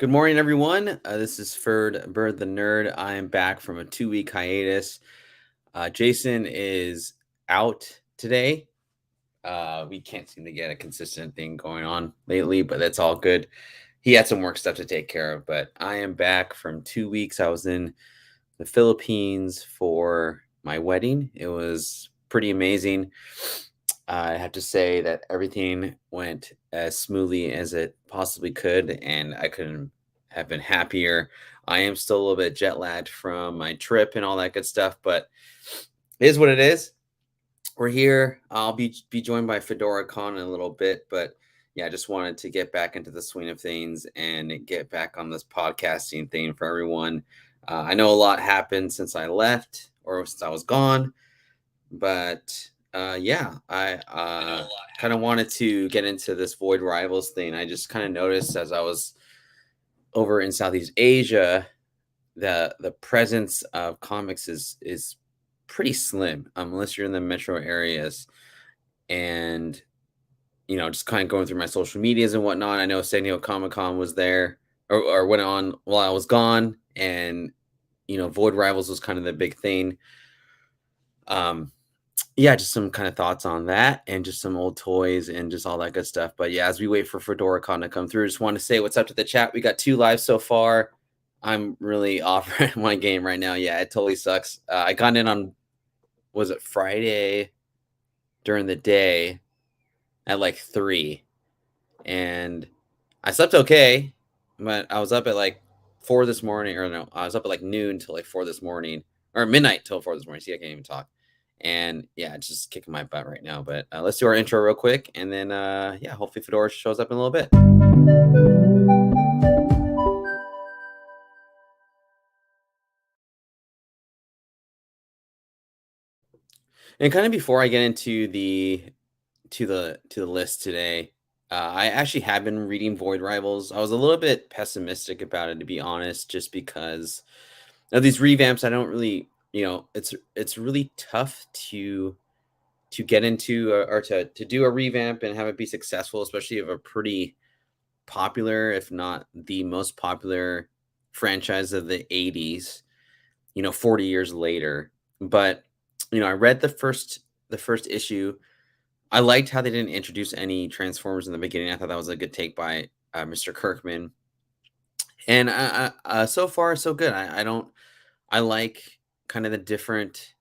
Good morning, everyone. This is Ferd Bird the Nerd. I am back from a 2 week hiatus. Jason is out today. We can't seem to get a consistent thing going on lately, but that's all good. He had some work stuff to take care of, but I am back from 2 weeks. I was in the Philippines for my wedding. It was pretty amazing. I have to say that everything went as smoothly as it possibly could, and I couldn't have been happier. I am still a little bit jet lagged from my trip and all that good stuff, but it is what it is. We're here. I'll be joined by Fedora Kong in a little bit, but yeah, I just wanted to get back into the swing of things and get back on this podcasting thing for everyone. I know a lot happened since I left or since I was gone, but yeah, I kind of wanted to get into this Void Rivals thing. I just kind of noticed as I was over in Southeast Asia, the presence of comics is pretty slim, unless you're in the metro areas. And just kind of going through my social medias and whatnot. I know San Diego Comic Con was there or went on while I was gone, and Void Rivals was kind of the big thing. Yeah, just some kind of thoughts on that and just some old toys and just all that good stuff. But yeah, as we wait for Fedora Con to come through, just want to say what's up to the chat. We got 2 lives so far. I'm really off my game right now. Yeah, it totally sucks. I got in on, was it Friday during the day at like 3, and I slept okay, but I was up at like 4 this morning, or no, I was up at like noon till like 4 this morning, or midnight till 4 this morning. See, I can't even talk. And yeah, it's just kicking my butt right now. But let's do our intro real quick, and then yeah, hopefully Fedora shows up in a little bit. And kind of before I get into the list today, I actually have been reading Void Rivals. I was a little bit pessimistic about it, to be honest, just because of these revamps. I don't really, it's really tough to get into or to do a revamp and have it be successful, especially of a pretty popular, if not the most popular franchise of the 80s, 40 years later. But I read the first issue. I liked how they didn't introduce any Transformers in the beginning. I thought that was a good take by Mr. Kirkman. And so far so good. I like kind of the different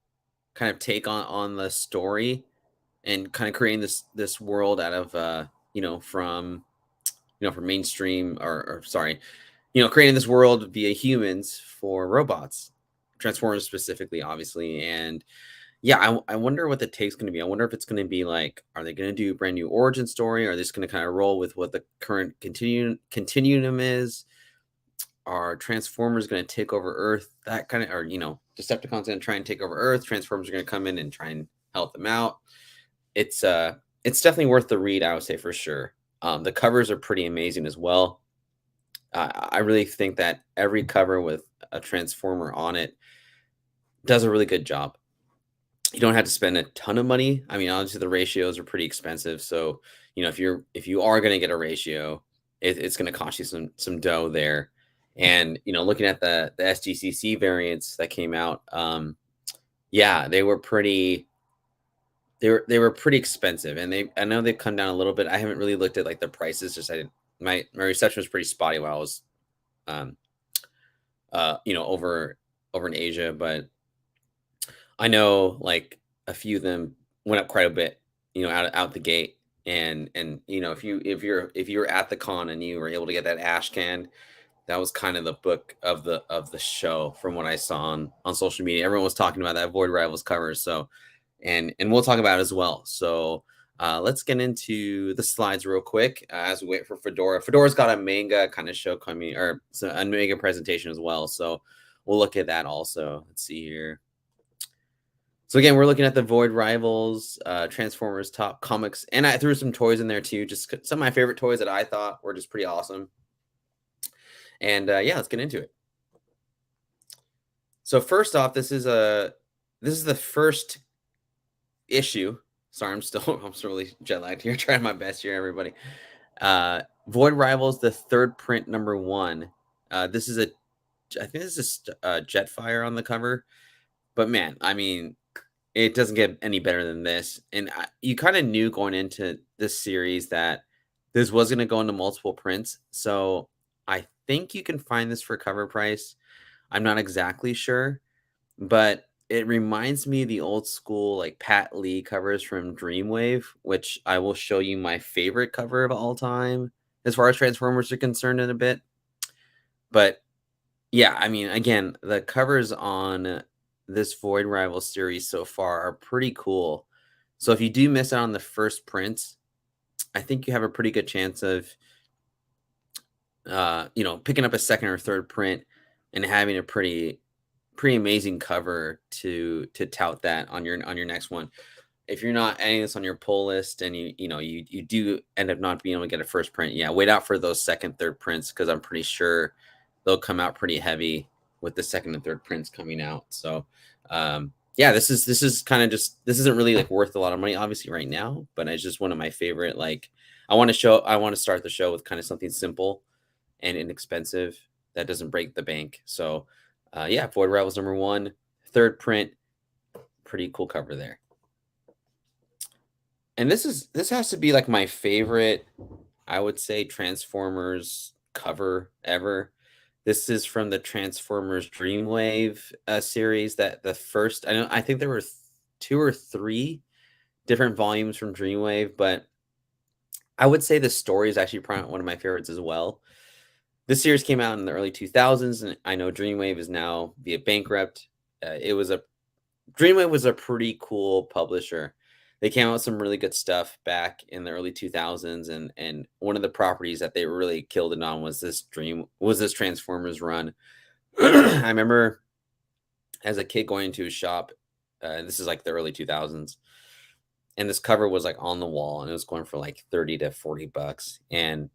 kind of take on the story, and kind of creating this world out of from from mainstream, or sorry, creating this world via humans for robots, Transformers specifically, obviously. And yeah, I wonder what the take's going to be. I wonder if it's going to be like, are they going to do a brand new origin story? Or are they just going to kind of roll with what the current continuum is? Are Transformers going to take over Earth? That kind of, or Decepticons going to try and take over Earth. Transformers are going to come in and try and help them out. It's definitely worth the read, I would say, for sure. The covers are pretty amazing as well. I really think that every cover with a Transformer on it does a really good job. You don't have to spend a ton of money. I mean, obviously the ratios are pretty expensive, so if you are going to get a ratio, it's going to cost you some dough there. And looking at the SDCC variants that came out, yeah, they were pretty expensive, and I know they've come down a little bit. I haven't really looked at like the prices. Just my reception was pretty spotty while I was over in Asia, but I know like a few of them went up quite a bit, out the gate. And if you're at the con and you were able to get that ash can, that was kind of the book of the show from what I saw on social media. Everyone was talking about that Void Rivals cover. So and we'll talk about it as well. So let's get into the slides real quick as we wait for Fedora. Fedora's got a manga kind of show coming, or a manga presentation as well. So we'll look at that also. Let's see here. So again, we're looking at the Void Rivals, Transformers top comics, and I threw some toys in there too. Just some of my favorite toys that I thought were just pretty awesome. And yeah, let's get into it. So first off, this is the first issue. Sorry, I'm still really jet lagged here. Trying my best here, everybody. Void Rivals, the third print number one. This is a, I think this is Jetfire on the cover. But man, I mean, it doesn't get any better than this. And you kind of knew going into this series that this was going to go into multiple prints. So I think you can find this for cover price. I'm not exactly sure, but it reminds me of the old school like Pat Lee covers from Dreamwave, which I will show you my favorite cover of all time as far as Transformers are concerned in a bit. But yeah, I mean, again, the covers on this Void Rival series so far are pretty cool. So if you do miss out on the first prints, I think you have a pretty good chance of picking up a second or third print and having a pretty amazing cover to tout that on your next one. If you're not adding this on your pull list and you do end up not being able to get a first print, yeah, wait out for those second, third prints because I'm pretty sure they'll come out pretty heavy with the second and third prints coming out. So yeah, this is kind of just, this isn't really like worth a lot of money obviously right now, but it's just one of my favorite. Like I want to start the show with kind of something simple and inexpensive that doesn't break the bank. So yeah, Void Rivals number one, third print, pretty cool cover there. And this has to be like my favorite, I would say, Transformers cover ever. This is from the Transformers Dreamwave series. That the first, I think there were 2 or 3 different volumes from Dreamwave, but I would say the story is actually probably one of my favorites as well. This series came out in the early 2000s, and I know Dreamwave is now via bankrupt. Dreamwave was a pretty cool publisher. They came out with some really good stuff back in the early 2000s, and one of the properties that they really killed it on was this Transformers run. I remember as a kid going into a shop, this is like the early 2000s, and this cover was like on the wall, and it was going for like 30 to 40 bucks. And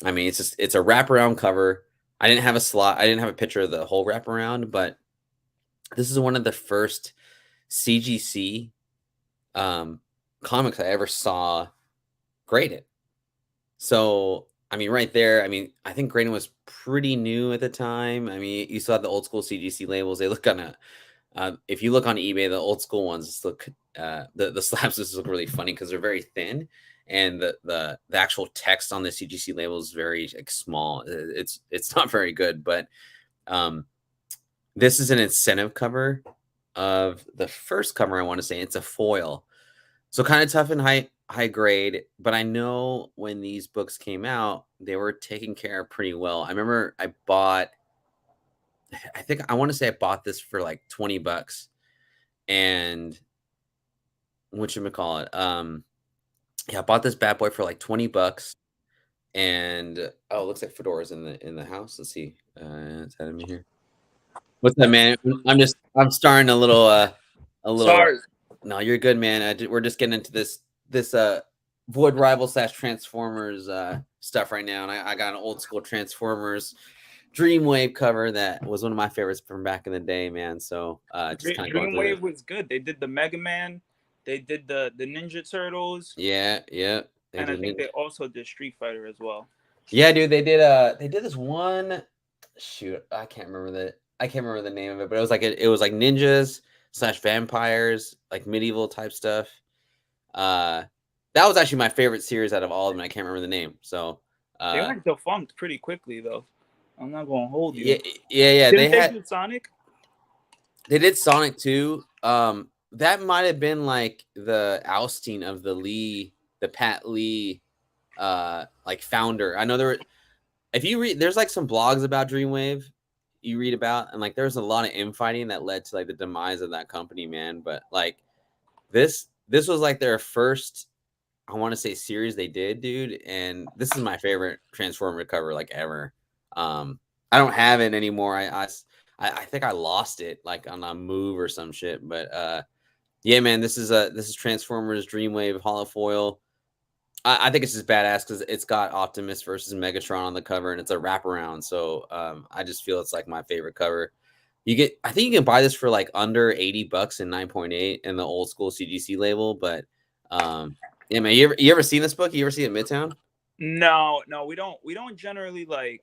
I mean, it's a wraparound cover. I didn't have a picture of the whole wraparound, but this is one of the first CGC comics I ever saw graded. So, I mean, right there, I mean, I think grading was pretty new at the time. I mean, you saw the old school CGC labels. They look kind of, if you look on eBay, the old school ones look, the slabs just look really funny because they're very thin, and the actual text on the CGC label is very like small. It's not very good, but this is an incentive cover of the first cover. I want to say it's a foil, so kind of tough and high grade. But I know when these books came out, they were taken care of pretty well. I remember I want to say I bought this for like 20 bucks, and whatchamacallit, yeah, I bought this bad boy for like 20 bucks. And oh, it looks like Fedora's in the house. Let's see. Is that him in here? What's that, man? I'm starting a little Sorry. no, you're good, man. We're just getting into this Void Rival / Transformers stuff right now, and I got an old school Transformers Dreamwave cover that was one of my favorites from back in the day, man. So just kind of going through Dreamwave it. was good. They did the Mega Man, they did the Ninja Turtles, Yeah, they and I did think it. they also did Street Fighter as well. Yeah, dude, they did this one. Shoot, I can't remember the name of it, but it was like ninjas / vampires, like medieval type stuff. Uh, that was actually my favorite series out of all of them. I can't remember the name. So, They uh, went defunct pretty quickly though. I'm not gonna hold you. yeah, yeah. Didn't they do Sonic? They did Sonic too. That might have been like the ousting of the Pat Lee, like founder. I know if you read, there's like some blogs about Dreamwave you read about, and like there's a lot of infighting that led to like the demise of that company, man. But like this was like their first, I want to say, series they did, dude. And this is my favorite Transformer cover like ever. I don't have it anymore. I think I lost it like on a move or some shit. But yeah, man, this is Transformers Dreamwave holofoil. I think it's just badass because it's got Optimus versus Megatron on the cover, and it's a wraparound. So I just feel it's like my favorite cover. I think you can buy this for like under 80 bucks in 9.8 in the old school CGC label. But yeah, man, you ever seen this book? You ever see it in Midtown? No, no, we don't generally like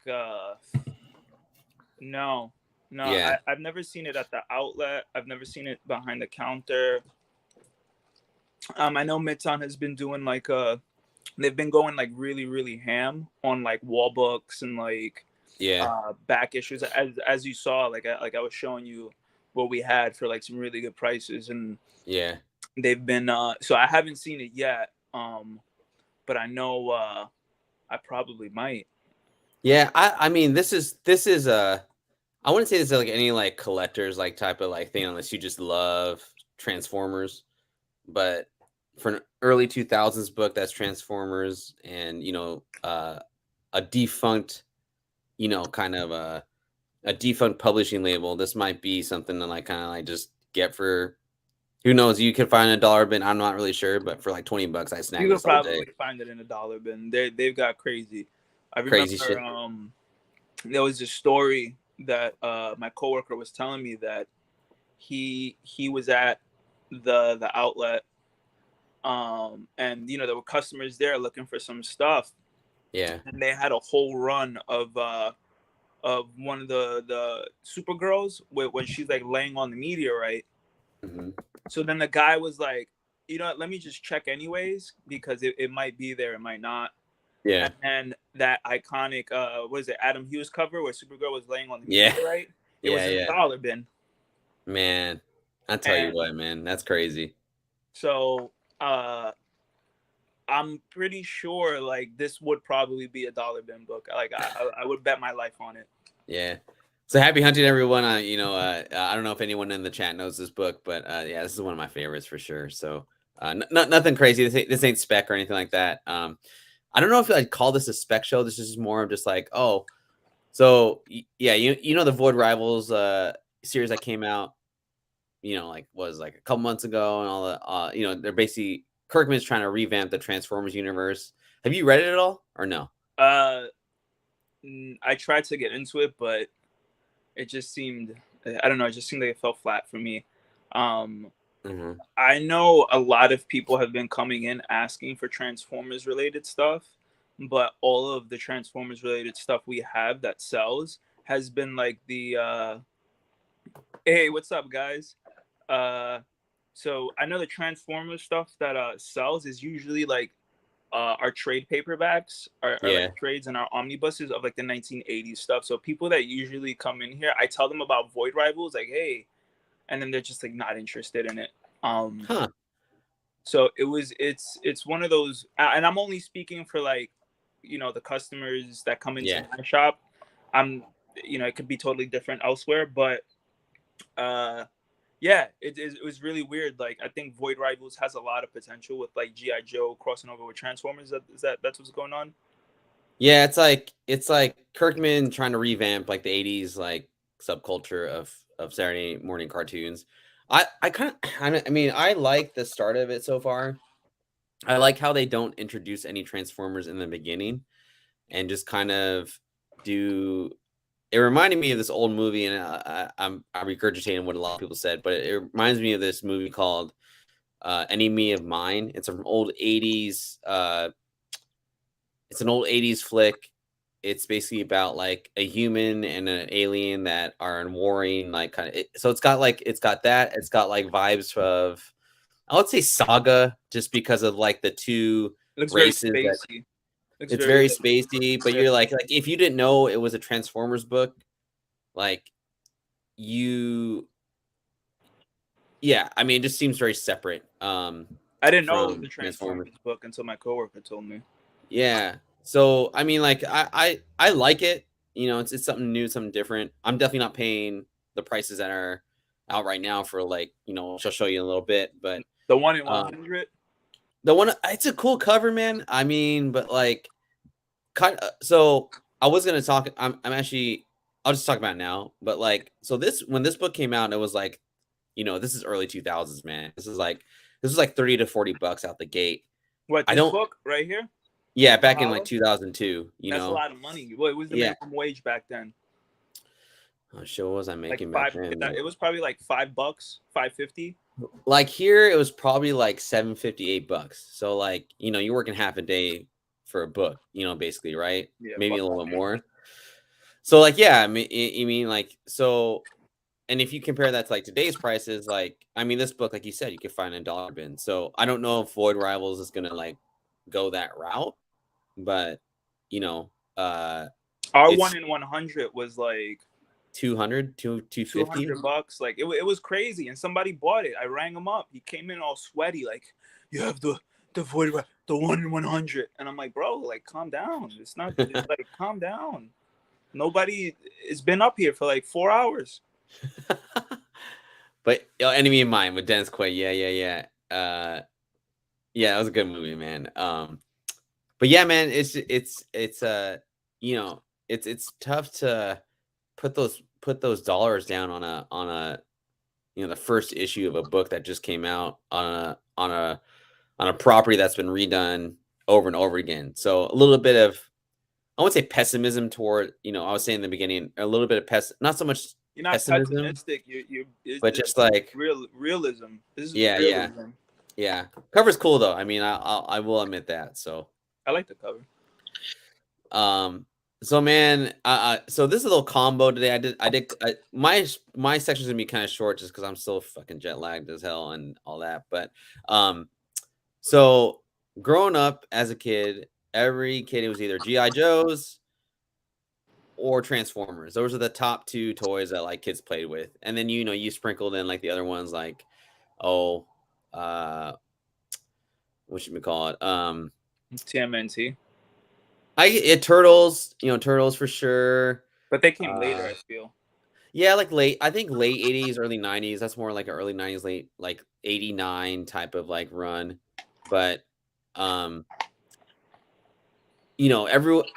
no. No, Yeah, I've never seen it at the outlet. I've never seen it behind the counter. I know Midtown has been doing like they've been going like really, really ham on like wall books and like yeah, back issues, as you saw, like I was showing you what we had for like some really good prices, and yeah, they've been so I haven't seen it yet, but I know I probably might. yeah. I mean, this is I wouldn't say this is like any like collectors like type of like thing unless you just love Transformers. But for an early 2000s book that's Transformers and a defunct, kind of a defunct publishing label, this might be something to like kind of like just get for who knows, you could find a dollar bin. I'm not really sure, but for like 20 bucks I You snag could this all day. probably find it in a dollar bin. They've got crazy. I Crazy remember shit. there was a story that my coworker was telling me that he was at the outlet, and there were customers there looking for some stuff, Yeah. and they had a whole run of one of the Supergirls when she's like laying on the meteorite. Hmm. So then the guy was like, let me just check anyways because it might be there, it might not. Yeah. And then that iconic what is it, Adam Hughes cover where Supergirl was laying on the Yeah. meteorite, it was Yeah. in a Yeah. dollar bin. Man, I tell you And what, man, that's crazy. so I'm pretty sure like this would probably be a dollar bin book. Like I would bet my life on it. Yeah. So happy hunting, everyone. I don't know if anyone in the chat knows this book, but yeah, this is one of my favorites for sure. So nothing crazy. This ain't spec or anything like that. I don't know if I'd call this a spec show. This is just more of just like, oh, so yeah, the Void Rivals series that came out, like was like a couple months ago, and all the they're basically Kirkman's trying to revamp the Transformers universe. Have you read it at all or no? Uh, I tried to get into it, but it just seemed, I don't know, it just seemed like it fell flat for me. Um, Hmm. I know a lot of people have been coming in asking for Transformers related stuff, but all of the Transformers related stuff we have that sells has been like the hey, what's up, guys? Uh, so I know the Transformers stuff that sells is usually like our trade paperbacks are like Yeah. trades and our omnibuses of like the 1980s stuff. So people that usually come in here, I tell them about Void Rivals, like, hey, and then they're just like not interested in it. Um, Huh. so it's one of those, and I'm only speaking for like, the customers that come into Yeah. my shop. I'm, it could be totally different elsewhere, but uh, yeah, it was really weird. Like I think Void Rivals has a lot of potential with like GI Joe crossing over with Transformers. That's what's going on? Yeah, it's like Kirkman trying to revamp like the 80s like subculture of Saturday morning cartoons. I I mean, I like the start of it so far. I like how they don't introduce any Transformers in the beginning and just kind of do it reminded me of this old movie, and I'm regurgitating what a lot of people said, but it reminds me of this movie called Enemy of Mine. It's an old 80s it's an old 80s flick. It's basically about like a human and an alien that are in warring like so it's got that. It's got like vibes of I would say Saga just because of like the two It looks very races that spacey. Looks it's very very like, spacey, but yeah. you're like if you didn't know it was a Transformers book, like you yeah, I mean it just seems very separate I didn't know it was a from Transformers. Transformers book until my coworker told me. Yeah. So I mean, like I like it. It's something new, something different. I'm definitely not paying the prices that are out right now for like which I'll show you in a little bit. But The one in um, 100. the one it's a cool cover, man. I mean, but like so I was gonna talk. I'm actually I'll just talk about it now. But like so this when this book came out, it was like this is early 2000s, man. This is like 30 to 40 bucks out the gate. What, I this don't book right here? Yeah, back in like Mahalo? 2002. That's a lot of money. What was the Yeah. minimum wage back then? Oh, shit, what was I Like making back five. then? It was probably like $5, 550. Like here, it was probably like 7.58 bucks. So like you're working half a day for a book, basically, right? Yeah, Maybe fuck a little that. bit more. So like, yeah, I mean, you mean like so. And if you compare that to like today's prices, like I mean, this book, like you said, you could find in a dollar bin. So I don't know if Void Rivals is gonna like go that route, but you know, Our it's 1 in 100 was like 200 to 250. $200. Like it was crazy, and somebody bought it. I rang him up. He came in all sweaty, like, you have the void, the 1 in 100, and I'm like, bro, like, calm down. It's not. It's like, calm down. Nobody has been up here for like 4 hours. But Enemy of Mine with Dennis Quaid, yeah. Yeah, that was a good movie, man. But yeah, man, it's tough to put those dollars down on a the first issue of a book that just came out on a property that's been redone over and over again. So a little bit of, I won't say pessimism toward, I was saying in the beginning, a little bit of not so much You're not pessimism, pessimistic. but This just like, realism. This is yeah. realism. Yeah, cover's cool though. I mean, I will admit that. So, I like the cover. um, so man, so this is a little combo today. My section's gonna be kind of short just because I'm still fucking jet lagged as hell and all that. But, so growing up as a kid, every kid, it was either GI Joes or Transformers. Those are the top two toys that like kids played with, and then you sprinkled in like the other ones like, oh, uh, what should we call it? TMNT, Turtles for sure. but they came later. Uh, I feel. yeah, like I think late 80s, early 90s. That's more like an early 90s, late like 89 type of like run. But um,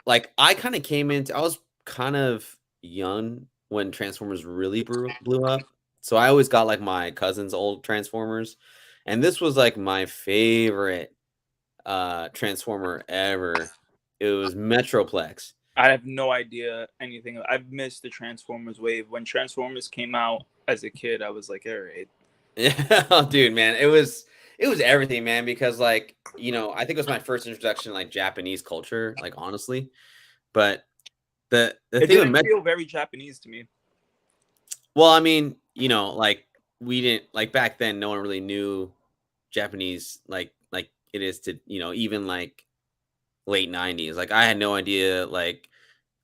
like I kind of I was kind of young when Transformers really blew up. So I always got like my cousin's old Transformers. And this was like my favorite Transformer ever. It was Metroplex. I have no idea anything. I've missed the Transformers wave. When Transformers came out as a kid, I was like, all right. Yeah, oh, dude, man, it was everything, man. Because like I think it was my first introduction to like Japanese culture, like honestly. But the It thing with didn't feel very Japanese to me. well, I mean, like we didn't like back then. No one really knew Japanese like it is to even like late 90s. Like I had no idea. Like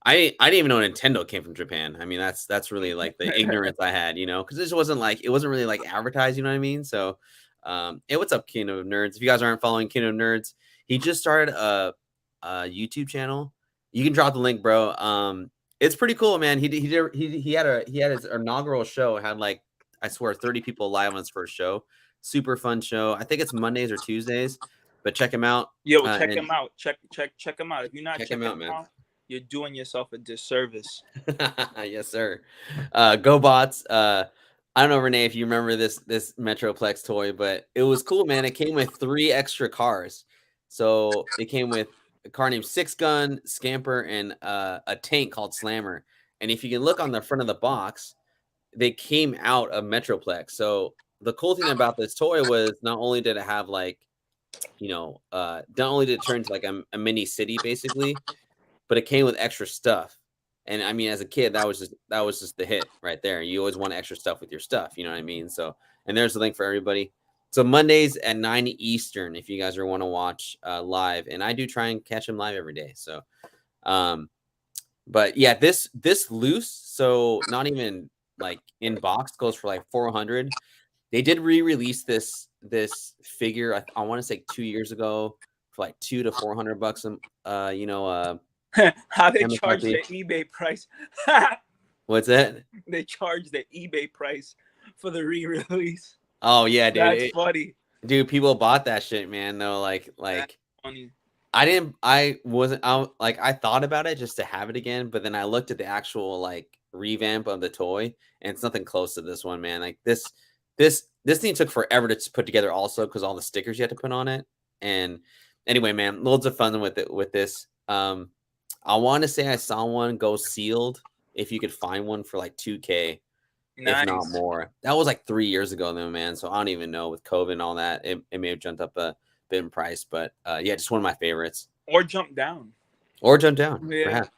I didn't even know Nintendo came from Japan. I mean, that's really like the ignorance I had, because it wasn't really like advertised, you know what I mean? So, hey, what's up, Kingdom of Nerds? If you guys aren't following Kingdom of Nerds, he just started a YouTube channel. You can drop the link, bro. It's pretty cool, man. He had his inaugural show. Had like I swear 30 people live on his first show. Super fun show. I think it's Mondays or Tuesdays, but check him out. Yo, check And him out. Check him out. If you're not check him checking out, him man. out, you're doing yourself a disservice. Yes, sir. Go bots. I don't know, Renee, if you remember this Metroplex toy, but it was cool, man. It came with 3 extra cars. So it came with a car named Six Gun, Scamper, and a tank called Slammer. And if you can look on the front of the box, they came out of Metroplex. So the cool thing about this toy was not only did it have like, not only did it turn into like a mini city basically, but it came with extra stuff. And I mean, as a kid, that was just the hit right there. You always want extra stuff with your stuff, you know what I mean? So, and there's the link for everybody. So Mondays at 9 Eastern, if you guys are want to watch live, and I do try and catch them live every day. So, but yeah, this loose, so not even like in box, goes for like 400. They did re-release this figure. I want to say 2 years ago for like $200 to $400. How they charge MSRP. the eBay price? What's that? They charge the eBay price for the re-release. Oh yeah, dude. That's funny. Dude, people bought that shit, man. No, like That's funny. I wasn't like I thought about it just to have it again, but then I looked at the actual like revamp of the toy, and it's nothing close to this one, man. Like this thing took forever to put together also because all the stickers you had to put on it. And anyway, man, loads of fun with this. I want to say I saw one go sealed if you could find one for like 2K, if not Nice. more. That was like 3 years ago, though, man. So I don't even know with COVID and all that. It may have jumped up a bit in price, but yeah, just one of my favorites. Or jump down. or jump down, Yeah, perhaps.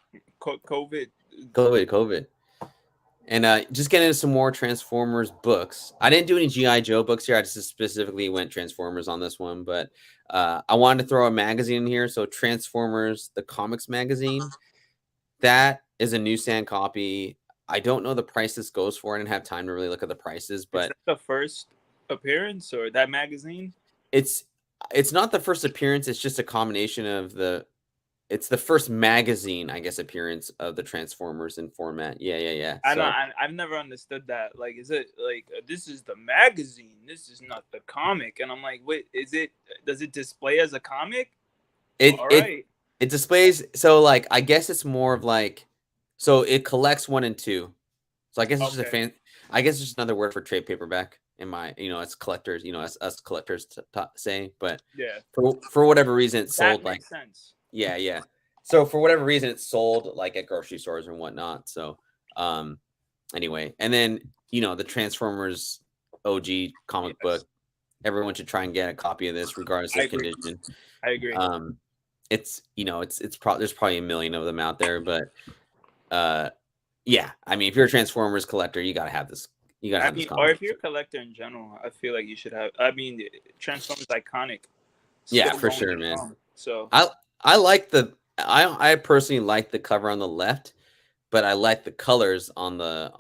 COVID. COVID. And just getting into some more Transformers books. I didn't do any GI Joe books here. I just specifically went Transformers on this one, but I wanted to throw a magazine in here. So Transformers, the comics magazine, that is a newsstand copy. I don't know the price this goes for. I didn't have time to really look at the prices, Is but that the first appearance or that magazine? it's it's not the first appearance. It's just a combination of it's the first magazine, I guess, appearance of the Transformers in format. Yeah. I don't. So I've never understood that. Like, is it like this is the magazine? This is not the comic. And I'm like, wait, is it? Does it display as a comic? it All it right. it displays. So like, I guess it's more of like, so it collects one and two. So I guess it's just a Okay. fan. I guess it's just another word for trade paperback. In my, as collectors, as us collectors say. But Yeah. for whatever reason, it's That sold like, makes sense. yeah. So for whatever reason, it's sold like at grocery stores and whatnot. So anyway, and then the Transformers OG comic Yes. book. Everyone should try and get a copy of this, regardless I of agree. condition. I agree. It's probably there's probably a million of them out there, but yeah. I mean, if you're a Transformers collector, you gotta have this. You gotta I have this mean, or comic. if you're a collector in general, I feel like you should have. I mean, Transformers iconic, Yeah, still for going sure, man. strong. So I I like the I personally like the cover on the left, but I like the colors on the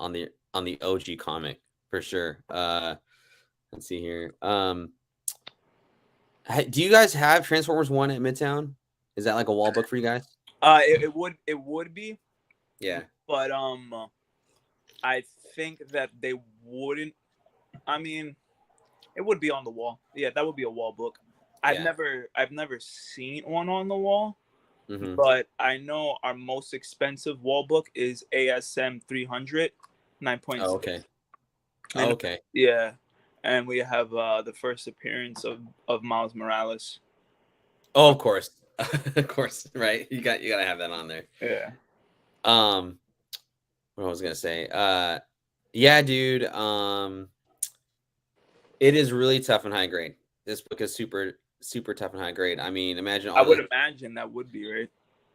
OG comic for sure. Let's see here. Do you guys have Transformers One at Midtown? Is that like a wall book for you guys? it would be, Yeah. but I think that they wouldn't. I mean, it would be on the wall. Yeah, that would be a wall book. I've Yeah. never seen one on the wall, Hmm. but I know our most expensive wall book is ASM 300 Oh, 9.6. okay. Oh, And okay. yeah, and we have the first appearance of Miles Morales. Oh, of course. Of course, right? You gotta have that on there. Yeah, Um, what I was gonna say. Yeah, dude. It is really tough and high grade. This book is super tough and high grade. I mean, I would imagine that would be right.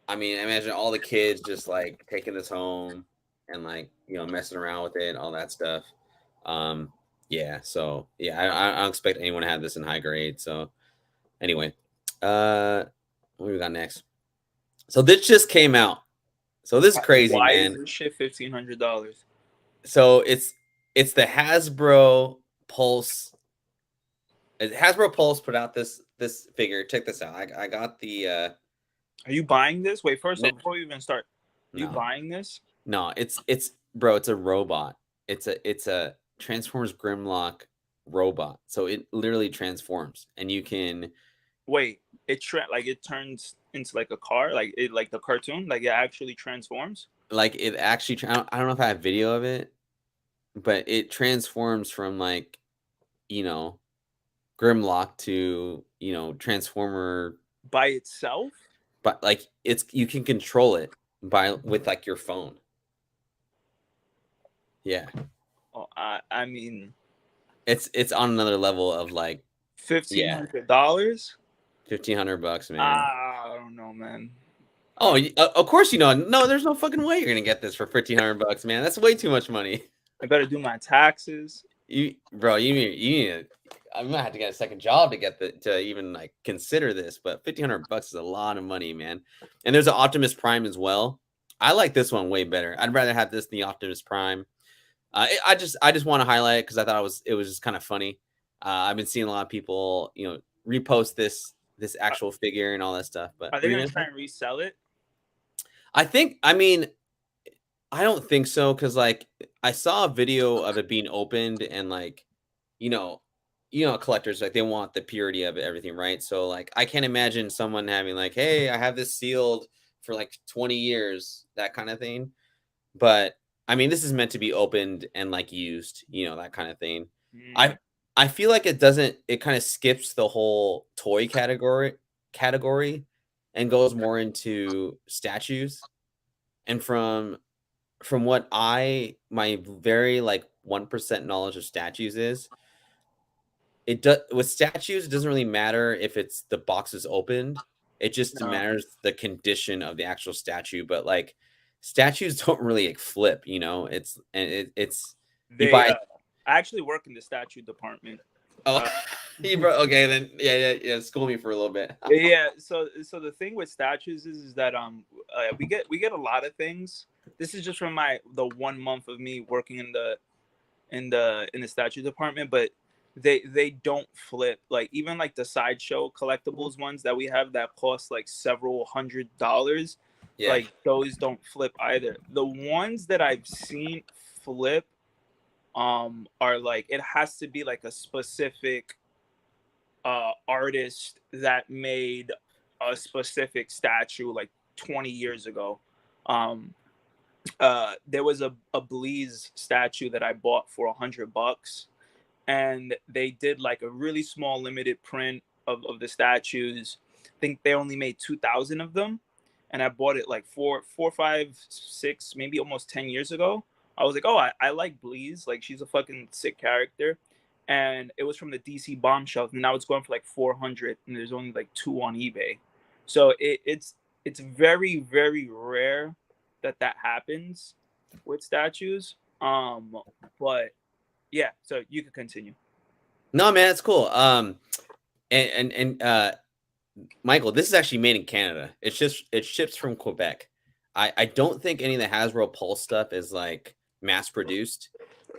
imagine all the kids just like taking this home and like messing around with it, all that stuff. Um, yeah. So yeah, I don't expect anyone to have this in high grade. So anyway, what we got next? So this just came out. So this is crazy, Why is man. this shit $1,500? So it's the Hasbro Pulse. Hasbro Pulse put out this figure. Check this out. I got the Are you buying this? Wait, first no off, before you even start, you no buying this? no. It's bro. It's a robot. It's a Transformers Grimlock robot. So it literally transforms, and you can Wait, like it turns into like a car, like the cartoon, like it actually transforms. like it actually. I don't know if I have video of it, but it transforms from like you know Grimlock to Transformer. By itself? But like you can control it with like your phone. Yeah. Oh, I mean, It's on another level of like, fifteen yeah, hundred dollars. $1,500, man. I don't know, man. Oh, of course no, there's no fucking way you're gonna get this for $1,500, man. That's way too much money. I better do my taxes. Bro, I'm gonna have to get a second job to even like consider this, but $1,500 is a lot of money, man. And there's an Optimus Prime as well. I like this one way better. I'd rather have this than the Optimus Prime. I just want to highlight it because I thought it was just kind of funny. I've been seeing a lot of people, repost this Are actual figure and all that stuff. But are what they are you gonna gonna try say? and resell it? I mean, I don't think so because like I saw a video of it being opened and like, you know, collectors like they want the purity of everything, right? So like I can't imagine someone having like, hey, I have this sealed for like 20 years, that kind of thing. But I mean, this is meant to be opened and like used, that kind of thing. Mm. I feel like it kind of skips the whole toy category and goes more into statues. And from what my very like 1% knowledge of statues is, it does with statues, it doesn't really matter if it's the box is opened. It just No, matters the condition of the actual statue. But like statues don't really like, flip, you know. It's you they. buy. I actually work in the statue department. Oh, Uh, okay, then yeah. School me for a little bit. yeah. So the thing with statues is that we get a lot of things. This is just from the 1 month of me working in the statue department, but they don't flip. Like even like the sideshow collectibles ones that we have that cost like several $100s, Yeah, like those don't flip either. The ones that I've seen flip are like it has to be like a specific artist that made a specific statue like 20 years ago. um there was a Bleeze statue that I bought for $100, and they did like a really small limited print of the statues. I think they only made 2,000 of them, and I bought it like 4, 5, 6, maybe almost 10 years ago. I was like, oh, I like Bleeze, like she's a fucking sick character, and it was from the DC bomb shelf, and now it's going for like 400, and there's only like two on eBay. So it's very very rare that that happens with statues. But yeah, so you could continue. no, man, it's cool. And Michael, this is actually made in Canada. It ships from Quebec. I don't think any of the Hasbro Pulse stuff is like mass produced.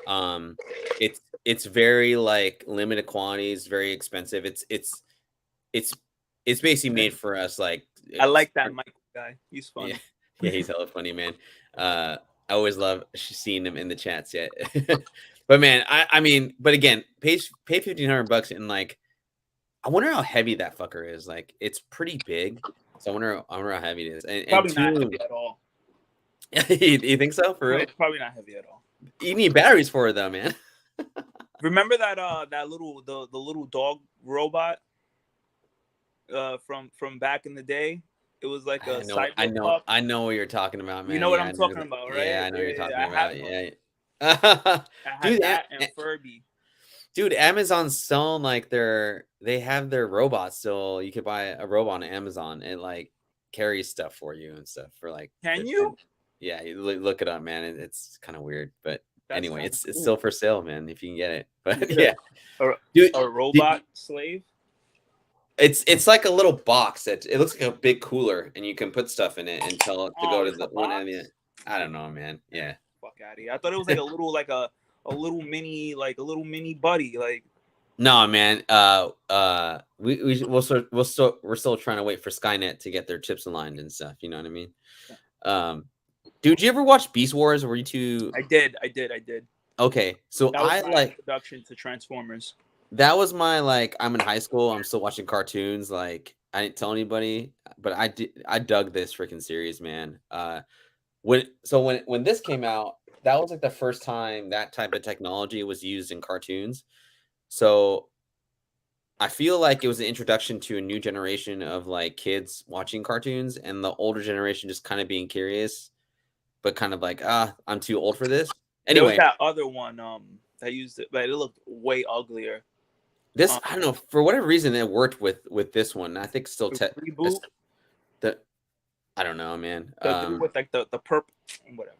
Um, it's very like limited quantities, very expensive. It's it's basically made for us. Like I it's like that Michael guy. He's yeah, funny. yeah, he's hella funny, man. I always love seeing him in the chats. Yet, but man, I mean, but again, pay $1,500 and like I wonder how heavy that fucker is. Like, it's pretty big, so I wonder how heavy it is. And Probably not heavy two, at all. you think so for real? It's probably not heavy at all. You need batteries for it though, man. Remember that that the little dog robot from back in the day? It was like a cyber pup. I know what you're talking about, You man. know what Yeah, I'm I know. talking about, Yeah, right? I know what you're Yeah, talking I had about. one. Yeah, I had dude, that and Furby. dude, Amazon's selling like they have their robots still. You could buy a robot on Amazon and like carries stuff for you and stuff for like Can the you? 10. Yeah, you look it up, man. It's kind of weird, but That's anyway, kind of it's cool. still for sale, man. If you can get it, but yeah, a, dude, a did, robot slave. it's like a little box that it looks like a big cooler, and you can put stuff in it and tell it to go Oh, to it's the a one end. box. I don't know, man. Yeah. Fuck out of here. I thought it was like a little like a little mini buddy. Like No, man. We're still trying to wait for Skynet to get their chips aligned and stuff. You know what I mean? Um, dude, you ever watch Beast Wars? Were you too I did. okay? So That was I my like introduction to Transformers. that was my like. I'm in high school. I'm still watching cartoons. Like I didn't tell anybody, but I did. I dug this freaking series, man. When this came out, that was like the first time that type of technology was used in cartoons. So I feel like it was an introduction to a new generation of like kids watching cartoons and the older generation just kind of being curious, but kind of like, I'm too old for this. There was Anyway, that other one that used it, but it looked way uglier. this Um, I don't know for whatever reason it worked with this one. I think still the it's reboot, the I don't know, man. the dude with like the purple, whatever.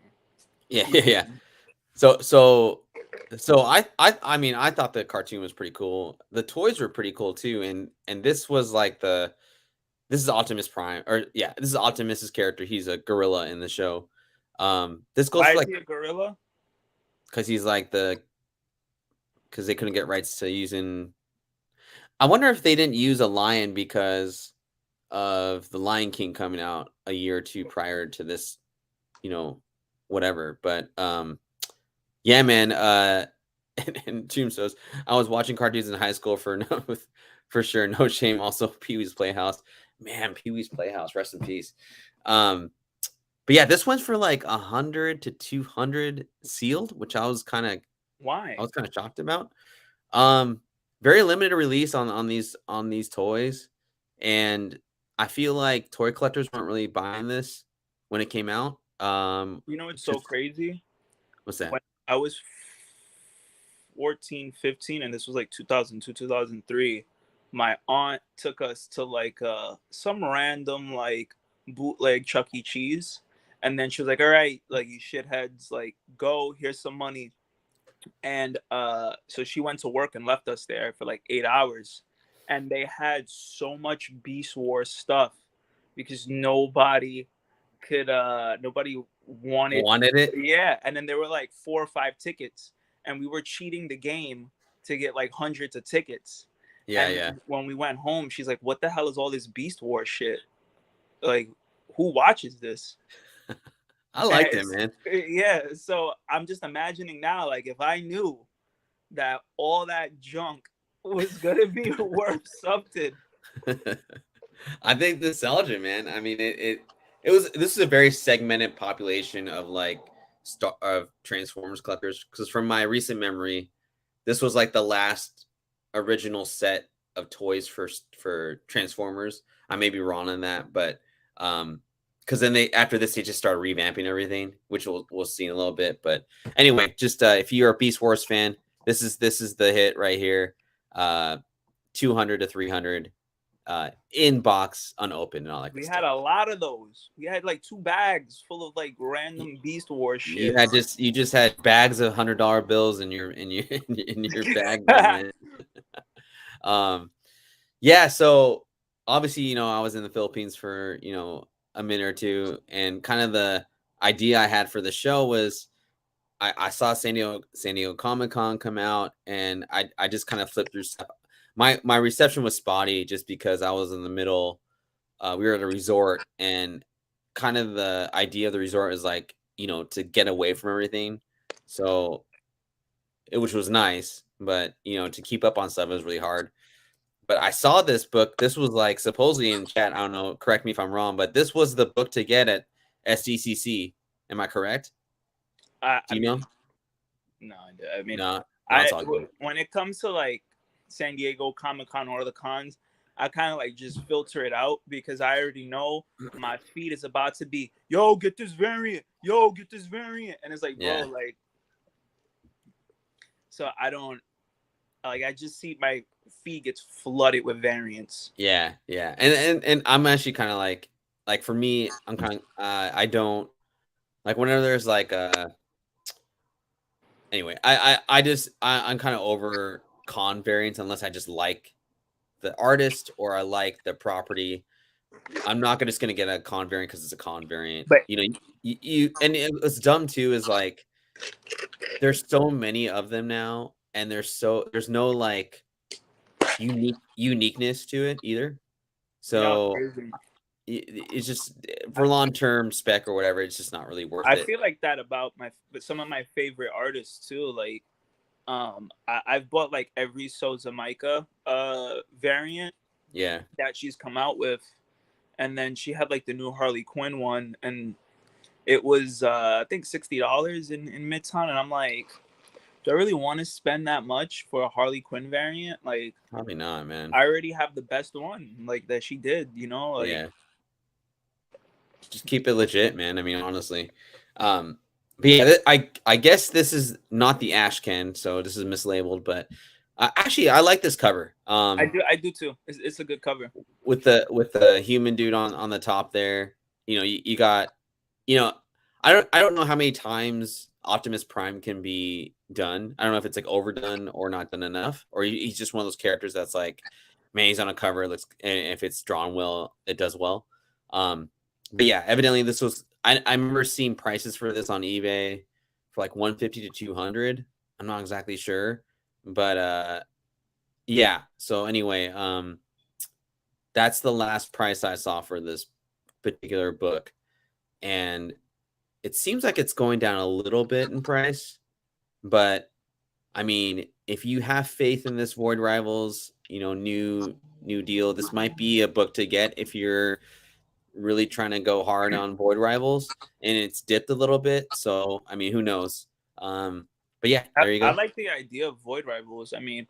Yeah, yeah, yeah. So so I mean I thought the cartoon was pretty cool. The toys were pretty cool too, and this was like this is Optimus Prime, or yeah, this is Optimus's character. He's a gorilla in the show. This goes Why for is like he a gorilla? because he's like because they couldn't get rights to using. I wonder if they didn't use a lion because of the Lion King coming out a year or two prior to this, you know, whatever. But yeah, man. And Tombstones. I was watching cartoons in high school for no, for sure, no shame. Also, Pee Wee's Playhouse. Man, Pee Wee's Playhouse. Rest in peace. Um, but yeah, this one's for like 100 to 200 sealed, which I Why? was kind of shocked about. Um, very limited release on these toys, and I feel like toy collectors weren't really buying this when it came out. You know, it's so Just crazy. what's that? When I was 14, 15, and this was like 2002, 2003, my aunt took us to like some random like bootleg Chuck E. Cheese, and then she was like, "All right, like you shitheads, like go. Here's some money." And so she went to work and left us there for like 8 hours, and they had so much Beast Wars stuff because nobody wanted. Wanted it? Yeah, and then there were like 4 or 5 tickets, and we were cheating the game to get like hundreds of tickets. Yeah, And yeah. when we went home, she's like, "What the hell is all this Beast Wars shit? Like, who watches this?" I liked it, man. Yeah, so I'm just imagining now, like if I knew that all that junk was gonna be worth something. I think nostalgia, man. I mean, it was. This is a very segmented population of like of Transformers collectors. Because from my recent memory, this was like the last original set of toys for Transformers. I may be wrong on that, but because then they after this they just started revamping everything, which we'll see in a little bit. But anyway, just if you're a Beast Wars fan, this is the hit right here. 200 to 300 in box unopened and all that good We had stuff. a lot of those. We had like 2 bags full of like random Beast Wars You shit. had you just had bags of $100 bills in your in your bag there, man. Yeah, so obviously, I was in the Philippines for, a minute or two, and kind of the idea I had for the show was I saw San Diego Comic-Con come out, and I just kind of flipped through stuff. My reception was spotty just because I was in the middle. We were at a resort, and kind of the idea of the resort is like, to get away from everything. So which was nice, but to keep up on stuff was really hard. But I saw this book. This was like supposedly in chat. I don't know. Correct me if I'm wrong, but this was the book to get at SDCC. Am I correct? I Do you know? mean, no, I mean, No, no, it's all good. when it comes to like San Diego Comic Con or the cons, I kind of like just filter it out because I already know my feed is about to be, yo, get this variant, yo, get this variant, and it's like, bro, Yeah, like, so I don't like. I just see my feed gets flooded with variants. yeah, yeah. And I'm actually kind of like for me, I'm kind of I don't like whenever there's like anyway. I'm kind of over con variants unless I just like the artist or I like the property. I'm not just gonna get a con variant because it's a con variant. But And it's dumb too. Is like there's so many of them now, and there's no like uniqueness to it either. no, So it's just for long term spec or whatever. It's just not really worth I it. feel like that about some of my favorite artists too. Like, I've bought like every Souza Micah variant Yeah, that she's come out with, and then she had like the new Harley Quinn one, and it was I think $60 in Midtown, and I'm like, do I really want to spend that much for a Harley Quinn variant? Like, probably not, man. I already have the best one, like that she did, like. Yeah, just keep it legit, man. I mean, honestly. But yeah, I guess this is not the Ashcan, so this is mislabeled. But actually, I like this cover. I do too. It's a good cover. With the human dude on the top there. You got, I don't know how many times Optimus Prime can be done. I don't know if it's like overdone or not done enough, or he's just one of those characters that's like, man, he's on a cover. It looks, and if it's drawn well, it does well. But yeah, evidently this was. I remember seeing prices for this on eBay for like 150 to 200. I'm not exactly sure, but yeah. So anyway, that's the last price I saw for this particular book, and it seems like it's going down a little bit in price. But I mean, if you have faith in this Void Rivals, new deal, this might be a book to get if you're really trying to go hard on Void Rivals, and it's dipped a little bit. So I mean, who knows? But yeah, there you I go. like the idea of Void Rivals. I mean,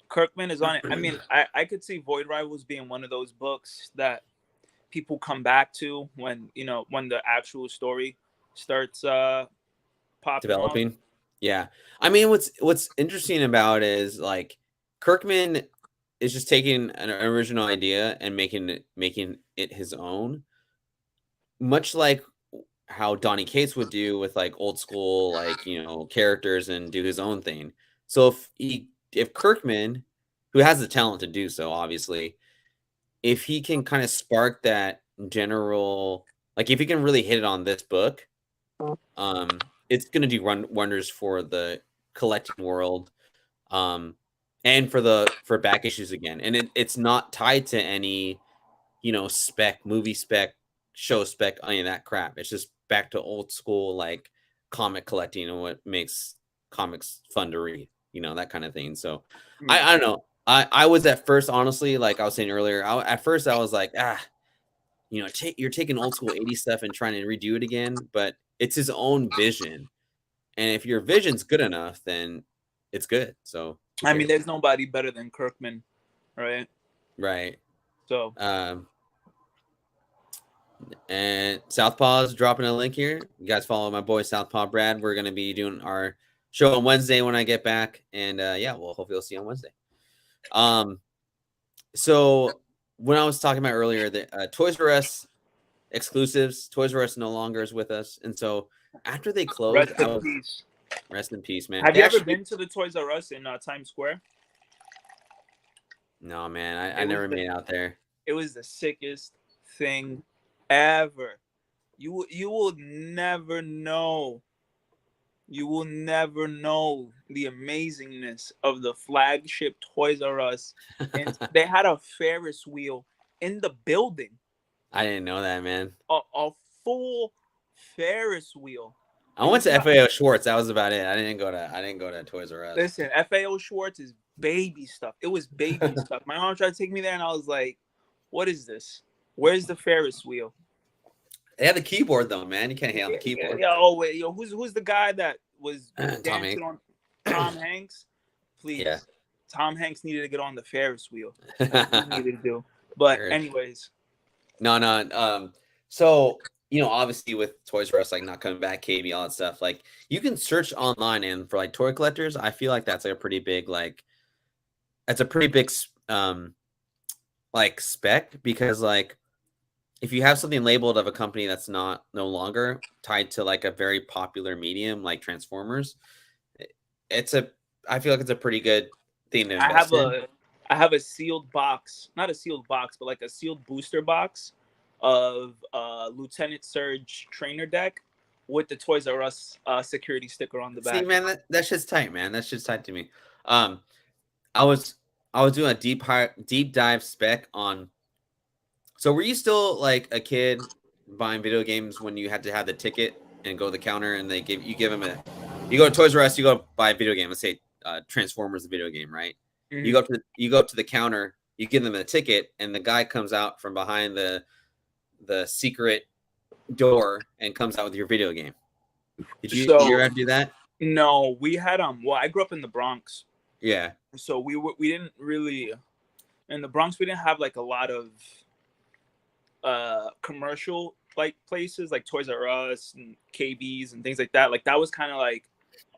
Kirkman is on it. I mean, I could see Void Rivals being one of those books that people come back to when when the actual story starts popping off. Developing. Yeah. I mean, what's interesting about it is like Kirkman. is just taking an original idea and making it his own, much like how Donny Cates would do with like old school like characters and do his own thing. So if Kirkman, who has the talent to do so, obviously, if he can kind of spark that general, like if he can really hit it on this book, it's gonna do wonders for the collecting world, um, and for back issues again. And it's not tied to any spec, movie spec, show spec, any of that crap. It's just back to old school like comic collecting and what makes comics fun to read, that kind of thing. So Yeah. I don't know. I was at first, honestly, like I was saying earlier, at first I was like, you're taking old school 80s stuff and trying to redo it again, but it's his own vision. And if your vision's good enough, then it's good. So who I mean, cares? there's nobody better than Kirkman, right? Right. So Um, and Southpaw's dropping a link here. You guys follow my boy Southpaw Brad. We're gonna be doing our show on Wednesday when I get back, and yeah, well, hopefully we'll see you on Wednesday. So when I was talking about earlier, the Toys R Us exclusives, Toys R Us no longer is with us, and so after they closed, rest I in was peace. rest in peace, man. Have They you ever actually been to the Toys R Us in Times Square? no, man, I It was never made out there. it was the sickest thing ever. You will never know. You will never know the amazingness of the flagship Toys R Us. And they had a Ferris wheel in the building, I didn't know that, man. a full Ferris wheel. I And went you to know, FAO Schwartz. That was about it. I didn't go to Toys R Us. listen, FAO Schwartz is baby stuff. It was baby stuff. My mom tried to take me there, and I was like, "What is this? Where's the Ferris wheel?" They had the keyboard though, man. You can't hate on the Yeah, keyboard. yeah, oh wait, yo, who's the guy that was Tom dancing Hanks. on Tom Hanks? Yeah. Please, Tom Hanks needed to get on the Ferris wheel. That's what he needed to do. But Heard. anyways, No, no. So obviously with Toys R Us like not coming back, KB, all that stuff, like you can search online and for like toy collectors, I feel like that's like a pretty big like spec because like if you have something labeled of a company that's not no longer tied to like a very popular medium like Transformers, it's a I feel like it's a pretty good thing to I have invest in. a I have a sealed box, not a sealed box, but like a sealed booster box of Lieutenant Surge trainer deck with the Toys R Us security sticker on the See, back. man, that shit's tight, man. That shit's tight to me. Um, I was I was doing a deep dive spec on. So were you still like a kid buying video games when you had to have the ticket and go to the counter and give them you go to Toys R Us, you go buy a video game. Let's say Transformers, the video game, right? You Mhm. go up to the counter, you give them a ticket, and the guy comes out from behind the secret door and comes out with your video game. Did you So ever do that? no, we had well, I grew up in the Bronx, Yeah. so we didn't really in the Bronx we didn't have like a lot of commercial like places like Toys R Us and KB's and things like that. Like that was kind of like